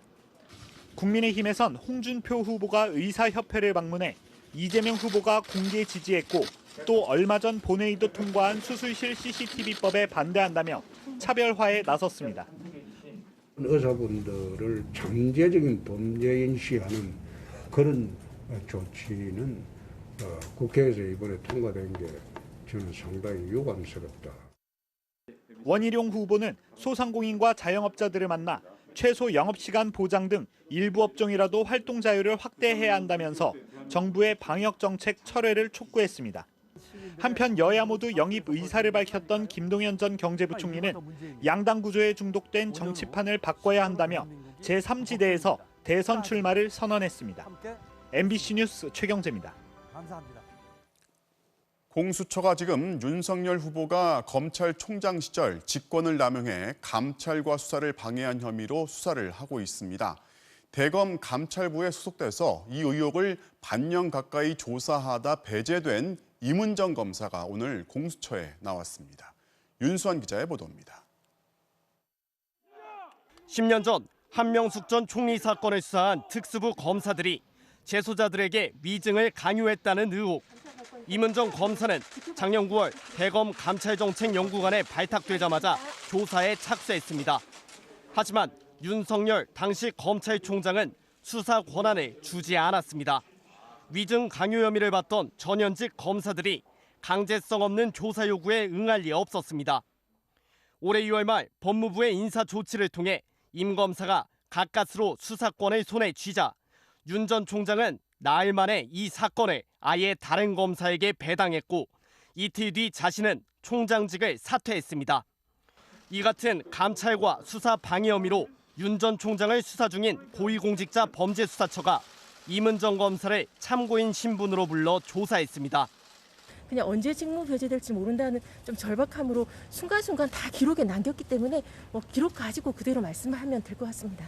국민의힘에선 홍준표 후보가 의사협회를 방문해 이재명 후보가 공개 지지했고 또 얼마 전 본회의도 통과한 수술실 CCTV법에 반대한다며 차별화에 나섰습니다. 의사분들을 잠재적인 범죄인시하는 그런 조치는 국회에서 이번에 통과된 게 저는 상당히 유감스럽다. 원희룡 후보는 소상공인과 자영업자들을 만나 최소 영업시간 보장 등 일부 업종이라도 활동 자유를 확대해야 한다면서 정부의 방역 정책 철회를 촉구했습니다. 한편 여야 모두 영입 의사를 밝혔던 김동연 전 경제부총리는 양당 구조에 중독된 정치판을 바꿔야 한다며 제3지대에서 대선 출마를 선언했습니다. MBC 뉴스 최경재입니다. 공수처가 지금 윤석열 후보가 검찰총장 시절 직권을 남용해 감찰과 수사를 방해한 혐의로 수사를 하고 있습니다. 대검 감찰부에 소속돼서 이 의혹을 반년 가까이 조사하다 배제된 임은정 검사가 오늘 공수처에 나왔습니다. 윤수환 기자의 보도입니다. 10년 전 한명숙 전 총리 사건을 수사한 특수부 검사들이 재소자들에게 위증을 강요했다는 의혹. 임은정 검사는 작년 9월 대검 감찰정책연구관에 발탁되자마자 조사에 착수했습니다. 하지만 윤석열 당시 검찰총장은 수사 권한을 주지 않았습니다. 위증 강요 혐의를 받던 전현직 검사들이 강제성 없는 조사 요구에 응할 리 없었습니다. 올해 2월 말 법무부의 인사 조치를 통해 임 검사가 가까스로 수사권을 손에 쥐자 윤 전 총장은 나흘 만에 이 사건을 아예 다른 검사에게 배당했고 이틀 뒤 자신은 총장직을 사퇴했습니다. 이 같은 감찰과 수사 방해 혐의로 윤 전 총장을 수사 중인 고위공직자 범죄수사처가 임은정 검사를 참고인 신분으로 불러 조사했습니다. 그냥 언제 직무 배제될지 모른다는 좀 절박함으로 순간순간 다 기록에 남겼기 때문에 기록 가지고 그대로 말씀하면 될 것 같습니다.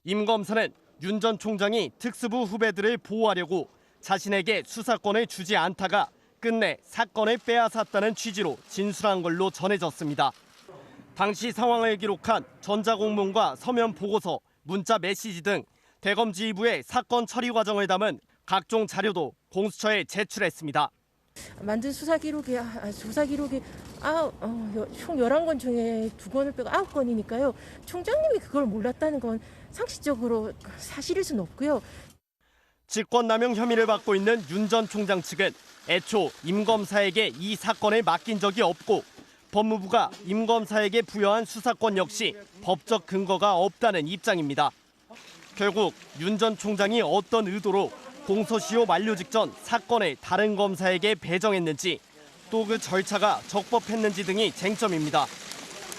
임 검사는 윤 전 총장이 특수부 후배들을 보호하려고 자신에게 수사권을 주지 않다가 끝내 사건을 빼앗았다는 취지로 진술한 걸로 전해졌습니다. 당시 상황을 기록한 전자공문과 서면 보고서, 문자 메시지 등 대검 지휘부의 사건 처리 과정을 담은 각종 자료도 공수처에 제출했습니다. 만든 조사 기록이 총 11건 중에 2건을 빼고 9건이니까요. 총장님이 그걸 몰랐다는 건 상식적으로 사실일 수는 없고요. 직권남용 혐의를 받고 있는 윤 전 총장 측은 애초 임 검사에게 이 사건을 맡긴 적이 없고 법무부가 임 검사에게 부여한 수사권 역시 법적 근거가 없다는 입장입니다. 결국 윤 전 총장이 어떤 의도로 공소시효 만료 직전 사건을 다른 검사에게 배정했는지 또 그 절차가 적법했는지 등이 쟁점입니다.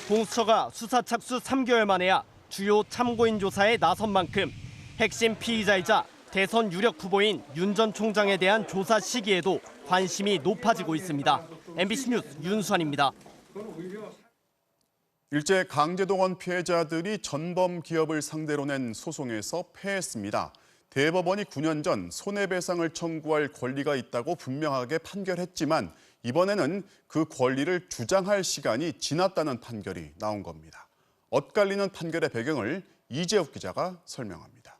공수처가 수사 착수 3개월 만에야 주요 참고인 조사에 나선 만큼 핵심 피의자이자 대선 유력 후보인 윤 전 총장에 대한 조사 시기에도 관심이 높아지고 있습니다. MBC 뉴스 윤수환입니다. 일제 강제동원 피해자들이 전범 기업을 상대로 낸 소송에서 패했습니다. 대법원이 9년 전 손해배상을 청구할 권리가 있다고 분명하게 판결했지만 이번에는 그 권리를 주장할 시간이 지났다는 판결이 나온 겁니다. 엇갈리는 판결의 배경을 이재욱 기자가 설명합니다.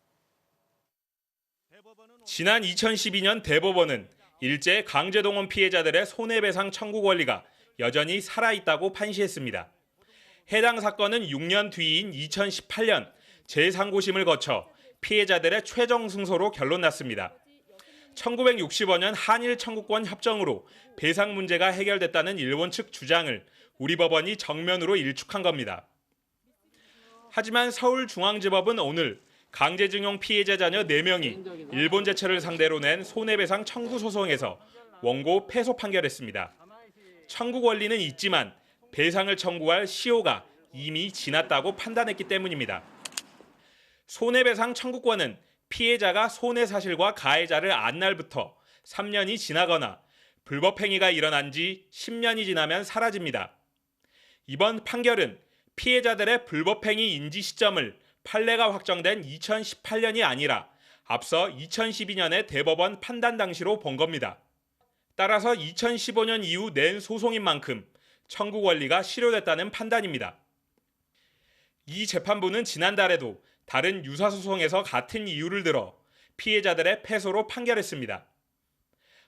지난 2012년 대법원은 일제 강제동원 피해자들의 손해배상 청구 권리가 여전히 살아있다고 판시했습니다. 해당 사건은 6년 뒤인 2018년 제3고심을 거쳐 피해자들의 최종 승소로 결론났습니다. 1965년 한일 청구권 협정으로 배상 문제가 해결됐다는 일본 측 주장을 우리 법원이 정면으로 일축한 겁니다. 하지만 서울중앙지법은 오늘 강제징용 피해자 자녀 4명이 일본 제철을 상대로 낸 손해배상 청구 소송에서 원고 패소 판결했습니다. 청구 권리는 있지만 배상을 청구할 시효가 이미 지났다고 판단했기 때문입니다. 손해배상 청구권은 피해자가 손해 사실과 가해자를 안 날부터 3년이 지나거나 불법 행위가 일어난 지 10년이 지나면 사라집니다. 이번 판결은 피해자들의 불법 행위 인지 시점을 판례가 확정된 2018년이 아니라 앞서 2012년의 대법원 판단 당시로 본 겁니다. 따라서 2015년 이후 낸 소송인 만큼 청구 권리가 실효됐다는 판단입니다. 이 재판부는 지난달에도 다른 유사 소송에서 같은 이유를 들어 피해자들의 패소로 판결했습니다.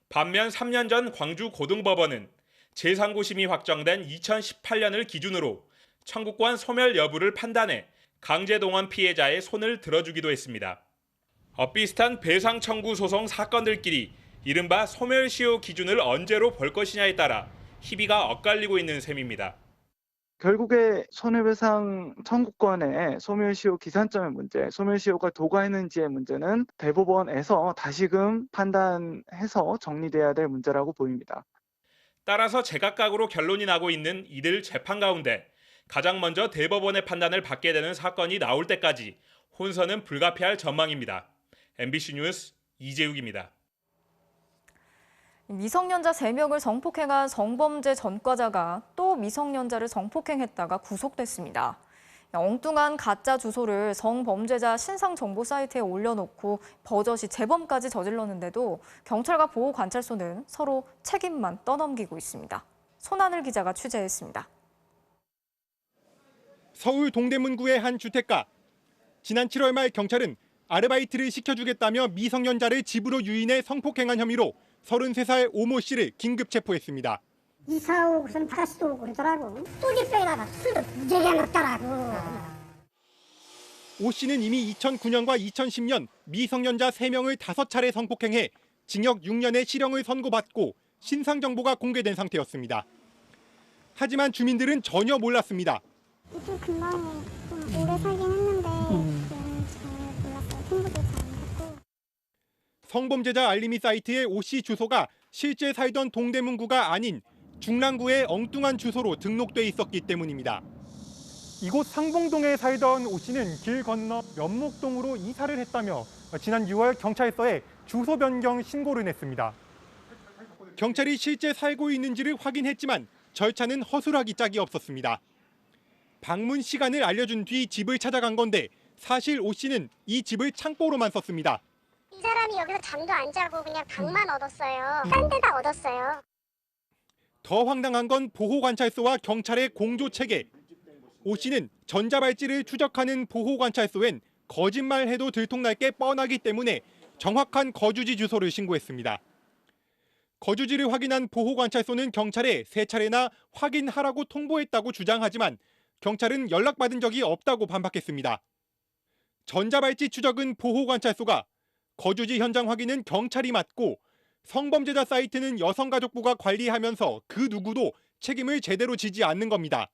반면 3년 전 광주 고등법원은 제3구심이 확정된 2018년을 기준으로 청구권 소멸 여부를 판단해 강제동원 피해자의 손을 들어주기도 했습니다. 엇비슷한 배상 청구 소송 사건들끼리 이른바 소멸시효 기준을 언제로 볼 것이냐에 따라 희비가 엇갈리고 있는 셈입니다. 결국에 손해배상 청구권의 소멸시효 기산점의 문제, 소멸시효가 도과했는지의 문제는 대법원에서 다시금 판단해서 정리돼야 될 문제라고 보입니다. 따라서 제각각으로 결론이 나고 있는 이들 재판 가운데 가장 먼저 대법원의 판단을 받게 되는 사건이 나올 때까지 혼선은 불가피할 전망입니다. MBC 뉴스 이재욱입니다. 미성년자 3명을 성폭행한 성범죄 전과자가 또 미성년자를 성폭행했다가 구속됐습니다. 엉뚱한 가짜 주소를 성범죄자 신상 정보 사이트에 올려놓고 버젓이 재범까지 저질렀는데도 경찰과 보호관찰소는 서로 책임만 떠넘기고 있습니다. 손하늘 기자가 취재했습니다. 서울 동대문구의 한 주택가. 지난 7월 말 경찰은 아르바이트를 시켜주겠다며 미성년자를 집으로 유인해 성폭행한 혐의로 33살 오모 씨를 긴급 체포했습니다. 이사 오고선 다시 오고 그러더라고. 뚜기병에다가 술도 무지하게 넣더라고. 오 씨는 이미 2009년과 2010년 미성년자 3명을 5차례 성폭행해 징역 6년의 실형을 선고받고 신상 정보가 공개된 상태였습니다. 하지만 주민들은 전혀 몰랐습니다. 좀 금방에 좀 오래 살긴 했는데 잘 몰랐어요. 친구들 잘 몰랐고. 성범죄자 알림이 사이트의 오 씨 주소가 실제 살던 동대문구가 아닌 중랑구의 엉뚱한 주소로 등록돼 있었기 때문입니다. 이곳 상봉동에 살던 오 씨는 길 건너 면목동으로 이사를 했다며 지난 6월 경찰서에 주소 변경 신고를 냈습니다. 경찰이 실제 살고 있는지를 확인했지만 절차는 허술하기 짝이 없었습니다. 방문 시간을 알려준 뒤 집을 찾아간 건데 사실 오 씨는 이 집을 창고로만 썼습니다. 이 사람이 여기서 잠도 안 자고 그냥 방만 얻었어요. 딴 데다 얻었어요. 더 황당한 건 보호관찰소와 경찰의 공조체계. 오 씨는 전자발찌를 추적하는 보호관찰소엔 거짓말해도 들통날 게 뻔하기 때문에 정확한 거주지 주소를 신고했습니다. 거주지를 확인한 보호관찰소는 경찰에 3차례나 확인하라고 통보했다고 주장하지만 경찰은 연락받은 적이 없다고 반박했습니다. 전자발찌 추적은 보호관찰소가, 거주지 현장 확인은 경찰이 맡고 성범죄자 사이트는 여성가족부가 관리하면서 그 누구도 책임을 제대로 지지 않는 겁니다.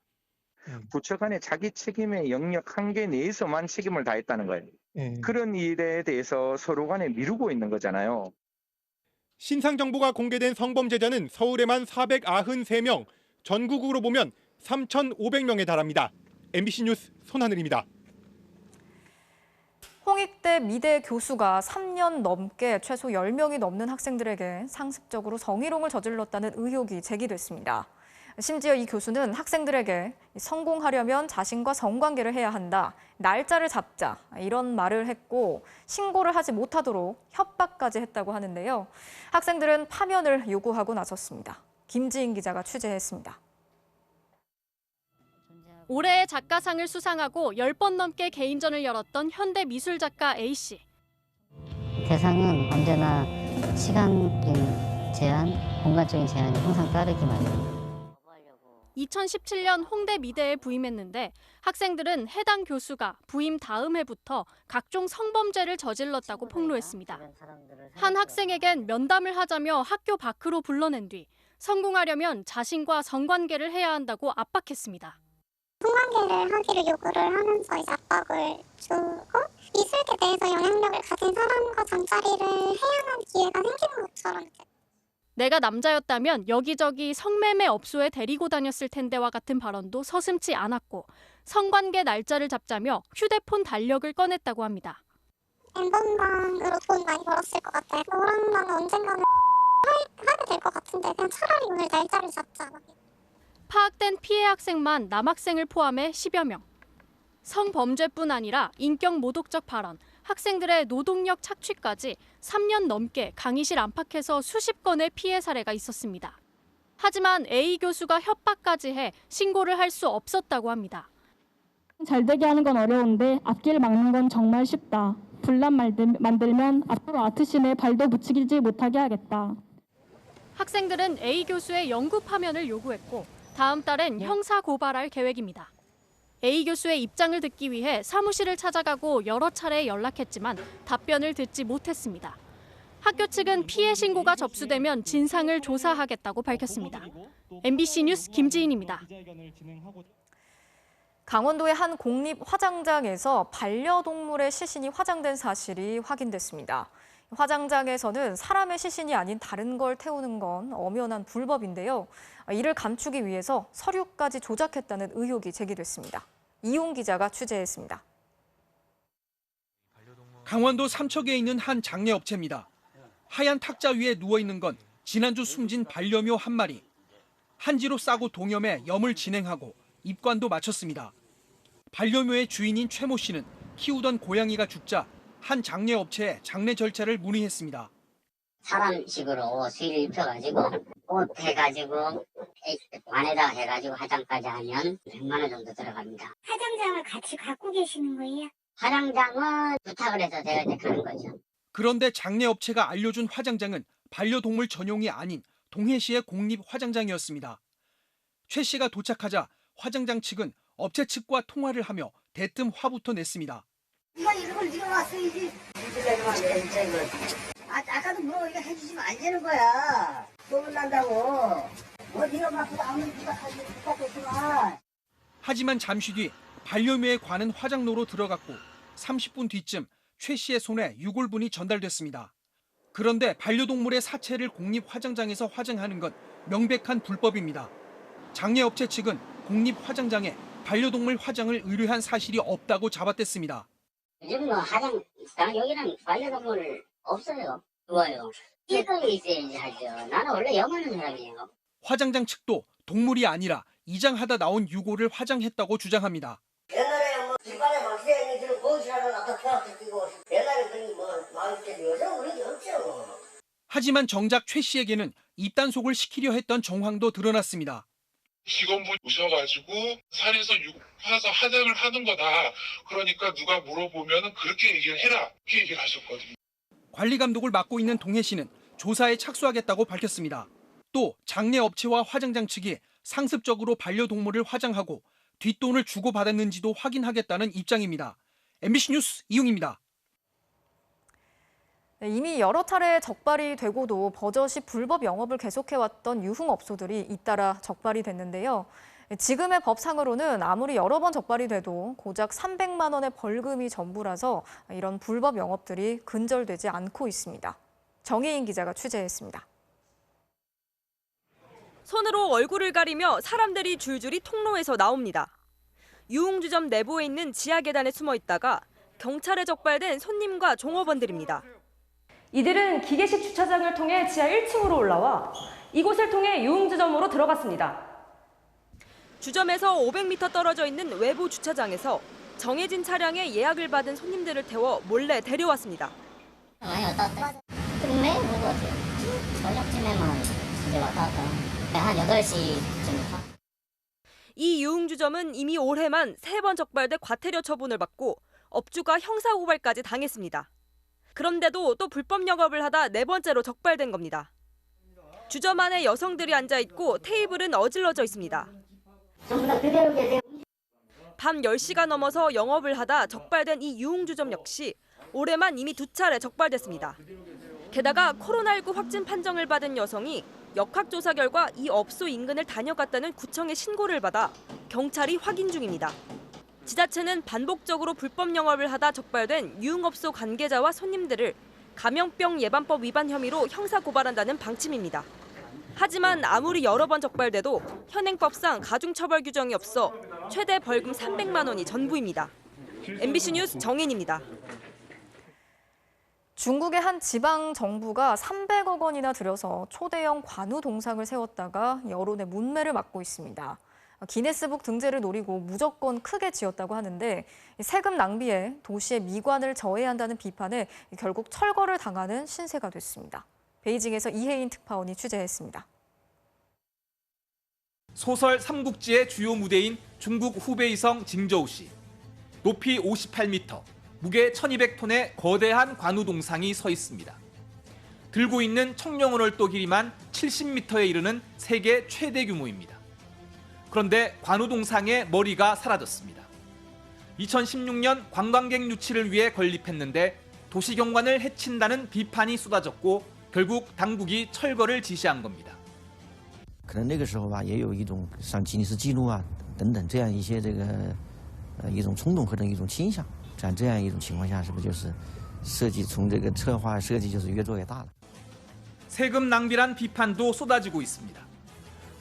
부처 간에 자기 책임의 영역 한계 내에서만 책임을 다했다는 거예요. 그런 일에 대해서 서로 간에 미루고 있는 거잖아요. 신상 정보가 공개된 성범죄자는 서울에만 493명, 전국으로 보면 3,500명에 달합니다. MBC 뉴스 손하늘입니다. 홍익대 미대 교수가 3년 넘게 최소 10명이 넘는 학생들에게 상습적으로 성희롱을 저질렀다는 의혹이 제기됐습니다. 심지어 이 교수는 학생들에게 성공하려면 자신과 성관계를 해야 한다, 날짜를 잡자 이런 말을 했고 신고를 하지 못하도록 협박까지 했다고 하는데요. 학생들은 파면을 요구하고 나섰습니다. 김지인 기자가 취재했습니다. 올해의 작가상을 수상하고 10번 넘게 개인전을 열었던 현대미술작가 A씨. 대상은 언제나 시간적인 제한, 공간적인 제한이 항상 따르기 마련입니다. 2017년 홍대미대에 부임했는데 학생들은 해당 교수가 부임 다음 해부터 각종 성범죄를 저질렀다고 폭로했습니다. 한 학생에겐 면담을 하자며 학교 밖으로 불러낸 뒤 성공하려면 자신과 성관계를 해야 한다고 압박했습니다. 성관계를 하기를 요구를 하면서 이제 압박을 주고 미술계 내에서 영향력을 가진 사람과 잠자리를 해야만 기회가 생기는 것처럼. 내가 남자였다면 여기저기 성매매 업소에 데리고 다녔을 텐데와 같은 발언도 서슴지 않았고 성관계 날짜를 잡자며 휴대폰 달력을 꺼냈다고 합니다. 엠번방으로 돈 많이 벌었을 것 같아. 너랑 나는 언젠가는 하게 될 것 같은데 그냥 차라리 오늘 날짜를 잡자. 파악된 피해 학생만 남학생을 포함해 10여 명. 성범죄뿐 아니라 인격 모독적 발언, 학생들의 노동력 착취까지 3년 넘게 강의실 안팎에서 수십 건의 피해 사례가 있었습니다. 하지만 A 교수가 협박까지 해 신고를 할 수 없었다고 합니다. 잘 되게 하는 건 어려운데 앞길 막는 건 정말 쉽다. 분란 만들면 앞으로 아트씬에 발도 붙이지 못하게 하겠다. 학생들은 A 교수의 연구 파면을 요구했고 다음 달엔 형사 고발할 계획입니다. A 교수의 입장을 듣기 위해 사무실을 찾아가고 여러 차례 연락했지만 답변을 듣지 못했습니다. 학교 측은 피해 신고가 접수되면 진상을 조사하겠다고 밝혔습니다. MBC 뉴스 김지인입니다. 강원도의 한 공립 화장장에서 반려동물의 시신이 화장된 사실이 확인됐습니다. 화장장에서는 사람의 시신이 아닌 다른 걸 태우는 건 엄연한 불법인데요. 이를 감추기 위해서 서류까지 조작했다는 의혹이 제기됐습니다. 이용 기자가 취재했습니다. 강원도 삼척에 있는 한 장례업체입니다. 하얀 탁자 위에 누워있는 건 지난주 숨진 반려묘 한 마리. 한지로 싸고 동염해 염을 진행하고 입관도 마쳤습니다. 반려묘의 주인인 최모 씨는 키우던 고양이가 죽자 한 장례업체에 장례 절차를 문의했습니다. 사람식으로 수의를 입혀가지고 옷 해가지고 관에다가 해가지고 화장까지 하면 100만 원 정도 들어갑니다. 화장장을 같이 갖고 계시는 거예요? 화장장은 부탁을 해서 제가 이제 가는 거죠. 그런데 장례업체가 알려준 화장장은 반려동물 전용이 아닌 동해시의 공립 화장장이었습니다. 최 씨가 도착하자 화장장 측은 업체 측과 통화를 하며 대뜸 화부터 냈습니다. 이런 걸 네가 왔어야지. 아까도 뭐 이거 해주시면 안 되는 거야. 소문 난다고. 뭐 네가 맡고 아무리 네가 하겠지만. 하지만 잠시 뒤 반려묘에 관한 화장로로 들어갔고 30분 뒤쯤 최 씨의 손에 유골분이 전달됐습니다. 그런데 반려동물의 사체를 공립 화장장에서 화장하는 건 명백한 불법입니다. 장례업체 측은 공립 화장장에 반려동물 화장을 의뢰한 사실이 없다고 잡아댔습니다. 요즘 뭐 화장, 여기는 반려동물 없어요. 좋아요. 일감이 있어야지 하죠. 나는 원래 염하는 사람이에요. 화장장 측도 동물이 아니라 이장하다 나온 유골을 화장했다고 주장합니다. 옛날에 뭐 집안에 막히게 있는 지금 거기서라도 나도 태학도 뛰고 옛날에 그런 뭐 마을 때 요즘 그런 게 없죠. 하지만 정작 최 씨에게는 입단속을 시키려 했던 정황도 드러났습니다. 직원분 오셔가지고 산에서 화서 화장을 하는 거다. 그러니까 누가 물어보면 그렇게 얘기를 해라. 이렇게 얘기를 하셨거든요. 관리 감독을 맡고 있는 동해시는 조사에 착수하겠다고 밝혔습니다. 또 장례업체와 화장장 측이 상습적으로 반려동물을 화장하고 뒷돈을 주고받았는지도 확인하겠다는 입장입니다. MBC 뉴스 이용입니다. 이미 여러 차례 적발이 되고도 버젓이 불법 영업을 계속해왔던 유흥업소들이 잇따라 적발이 됐는데요. 지금의 법상으로는 아무리 여러 번 적발이 돼도 고작 300만 원의 벌금이 전부라서 이런 불법 영업들이 근절되지 않고 있습니다. 정혜인 기자가 취재했습니다. 손으로 얼굴을 가리며 사람들이 줄줄이 통로에서 나옵니다. 유흥주점 내부에 있는 지하 계단에 숨어 있다가 경찰에 적발된 손님과 종업원들입니다. 이들은 기계식 주차장을 통해 지하 1층으로 올라와 이곳을 통해 유흥주점으로 들어갔습니다. 주점에서 500m 떨어져 있는 외부 주차장에서 정해진 차량에 예약을 받은 손님들을 태워 몰래 데려왔습니다. 많이 왔다 갔다. 매일 오는 것 같아요. 저녁쯤에만 이제 왔다 갔다. 한 8시쯤부터. 이 유흥주점은 이미 올해만 3번 적발돼 과태료 처분을 받고 업주가 형사고발까지 당했습니다. 그런데도 또 불법 영업을 하다 4번째로 적발된 겁니다. 주점 안에 여성들이 앉아있고 테이블은 어질러져 있습니다. 밤 10시가 넘어서 영업을 하다 적발된 이 유흥주점 역시 올해만 이미 2차례 적발됐습니다. 게다가 코로나19 확진 판정을 받은 여성이 역학조사 결과 이 업소 인근을 다녀갔다는 구청의 신고를 받아 경찰이 확인 중입니다. 지자체는 반복적으로 불법 영업을 하다 적발된 유흥업소 관계자와 손님들을 감염병 예방법 위반 혐의로 형사고발한다는 방침입니다. 하지만 아무리 여러 번 적발돼도 현행법상 가중처벌 규정이 없어 최대 벌금 300만 원이 전부입니다. MBC 뉴스 정인입니다. 중국의 한 지방 정부가 300억 원이나 들여서 초대형 관우 동상을 세웠다가 여론의 문매를 맞고 있습니다. 기네스북 등재를 노리고 무조건 크게 지었다고 하는데 세금 낭비에 도시의 미관을 저해한다는 비판에 결국 철거를 당하는 신세가 됐습니다. 베이징에서 이혜인 특파원이 취재했습니다. 소설 삼국지의 주요 무대인 중국 후베이성 징저우시. 높이 58m, 무게 1200톤의 거대한 관우동상이 서 있습니다. 들고 있는 청룡오월도 길이만 70m에 이르는 세계 최대 규모입니다. 그런데 관우동상의 머리가 사라졌습니다. 2016년 관광객 유치를 위해 건립했는데 도시경관을 해친다는 비판이 쏟아졌고 결국 당국이 철거를 지시한 겁니다. 可能那个时候吧，也有一种上吉尼斯纪录啊等等这样一些一种冲动或者一种倾向。这样一种情况下，是不是就是设计从这个策划设计就是越做越大了？ 세금 낭비란 비판도 쏟아지고 있습니다.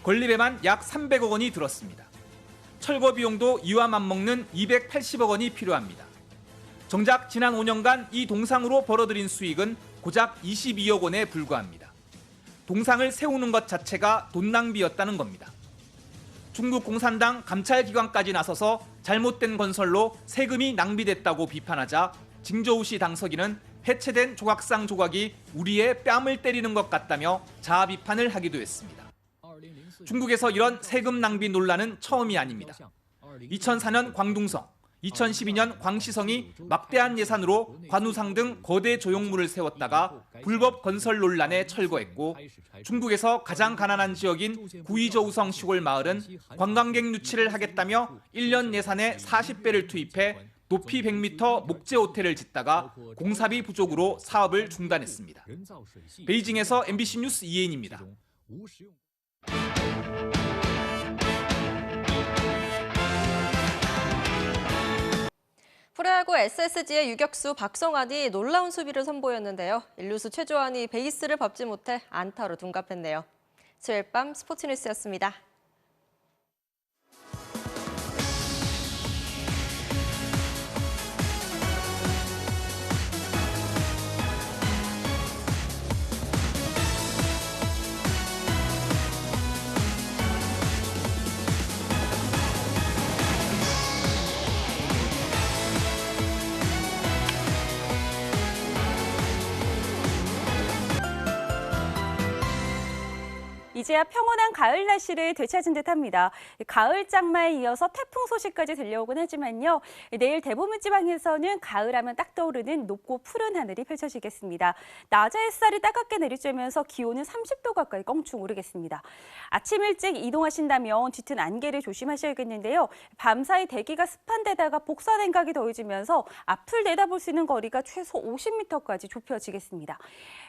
건립에만 약 300억 원이 들었습니다. 철거 비용도 이와 맞먹는 280억 원이 필요합니다. 정작 지난 5년간 이 동상으로 벌어들인 수익은 고작 22억 원에 불과합니다. 동상을 세우는 것 자체가 돈 낭비였다는 겁니다. 중국 공산당 감찰기관까지 나서서 잘못된 건설로 세금이 낭비됐다고 비판하자 징저우시 당서기는 해체된 조각상 조각이 우리의 뺨을 때리는 것 같다며 자아 비판을 하기도 했습니다. 중국에서 이런 세금 낭비 논란은 처음이 아닙니다. 2004년 광둥성, 2012년 광시성이 막대한 예산으로 관우상 등 거대 조형물을 세웠다가 불법 건설 논란에 철거했고 중국에서 가장 가난한 지역인 구이저우성 시골 마을은 관광객 유치를 하겠다며 1년 예산의 40배를 투입해 높이 100m 목재 호텔을 짓다가 공사비 부족으로 사업을 중단했습니다. 베이징에서 MBC 뉴스 이혜인입니다. 프로야구 SSG의 유격수 박성환이 놀라운 수비를 선보였는데요. 1루수 최조한이 베이스를 밟지 못해 안타로 둔갑했네요. 수요일 밤 스포츠뉴스였습니다. 이제야 평온한 가을 날씨를 되찾은 듯합니다. 가을 장마에 이어서 태풍 소식까지 들려오곤 하지만요. 내일 대부분 지방에서는 가을하면 딱 떠오르는 높고 푸른 하늘이 펼쳐지겠습니다. 낮에 햇살이 따갑게 내리쬐면서 기온은 30도 가까이 껑충 오르겠습니다. 아침 일찍 이동하신다면 짙은 안개를 조심하셔야겠는데요. 밤사이 대기가 습한 데다가 복사냉각이 더해지면서 앞을 내다볼 수 있는 거리가 최소 50m까지 좁혀지겠습니다.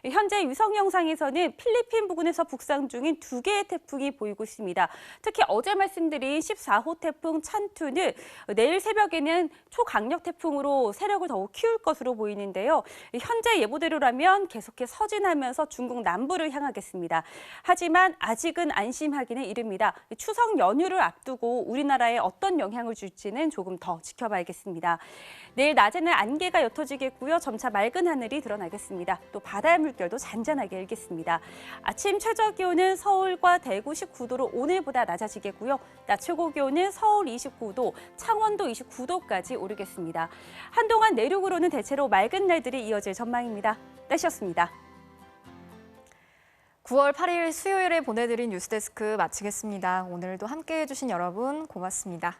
현재 위성 영상에서는 필리핀 부근에서 북상 중인 2개의 태풍이 보이고 있습니다. 특히 어제 말씀드린 14호 태풍 찬투는 내일 새벽에는 초강력 태풍으로 세력을 더욱 키울 것으로 보이는데요. 현재 예보대로라면 계속해 서진하면서 중국 남부를 향하겠습니다. 하지만 아직은 안심하기는 이릅니다. 추석 연휴를 앞두고 우리나라에 어떤 영향을 줄지는 조금 더 지켜봐야겠습니다. 내일 낮에는 안개가 옅어지겠고요. 점차 맑은 하늘이 드러나겠습니다. 또 바다의 물결도 잔잔하게 일겠습니다. 아침 최저 기온은 서울과 대구 19도로 오늘보다 낮아지겠고요. 낮 최고 기온은 서울 29도, 창원도 29도까지 오르겠습니다. 한동안 내륙으로는 대체로 맑은 날들이 이어질 전망입니다. 날씨였습니다. 9월 8일 수요일에 보내드린 뉴스데스크 마치겠습니다. 오늘도 함께해 주신 여러분 고맙습니다.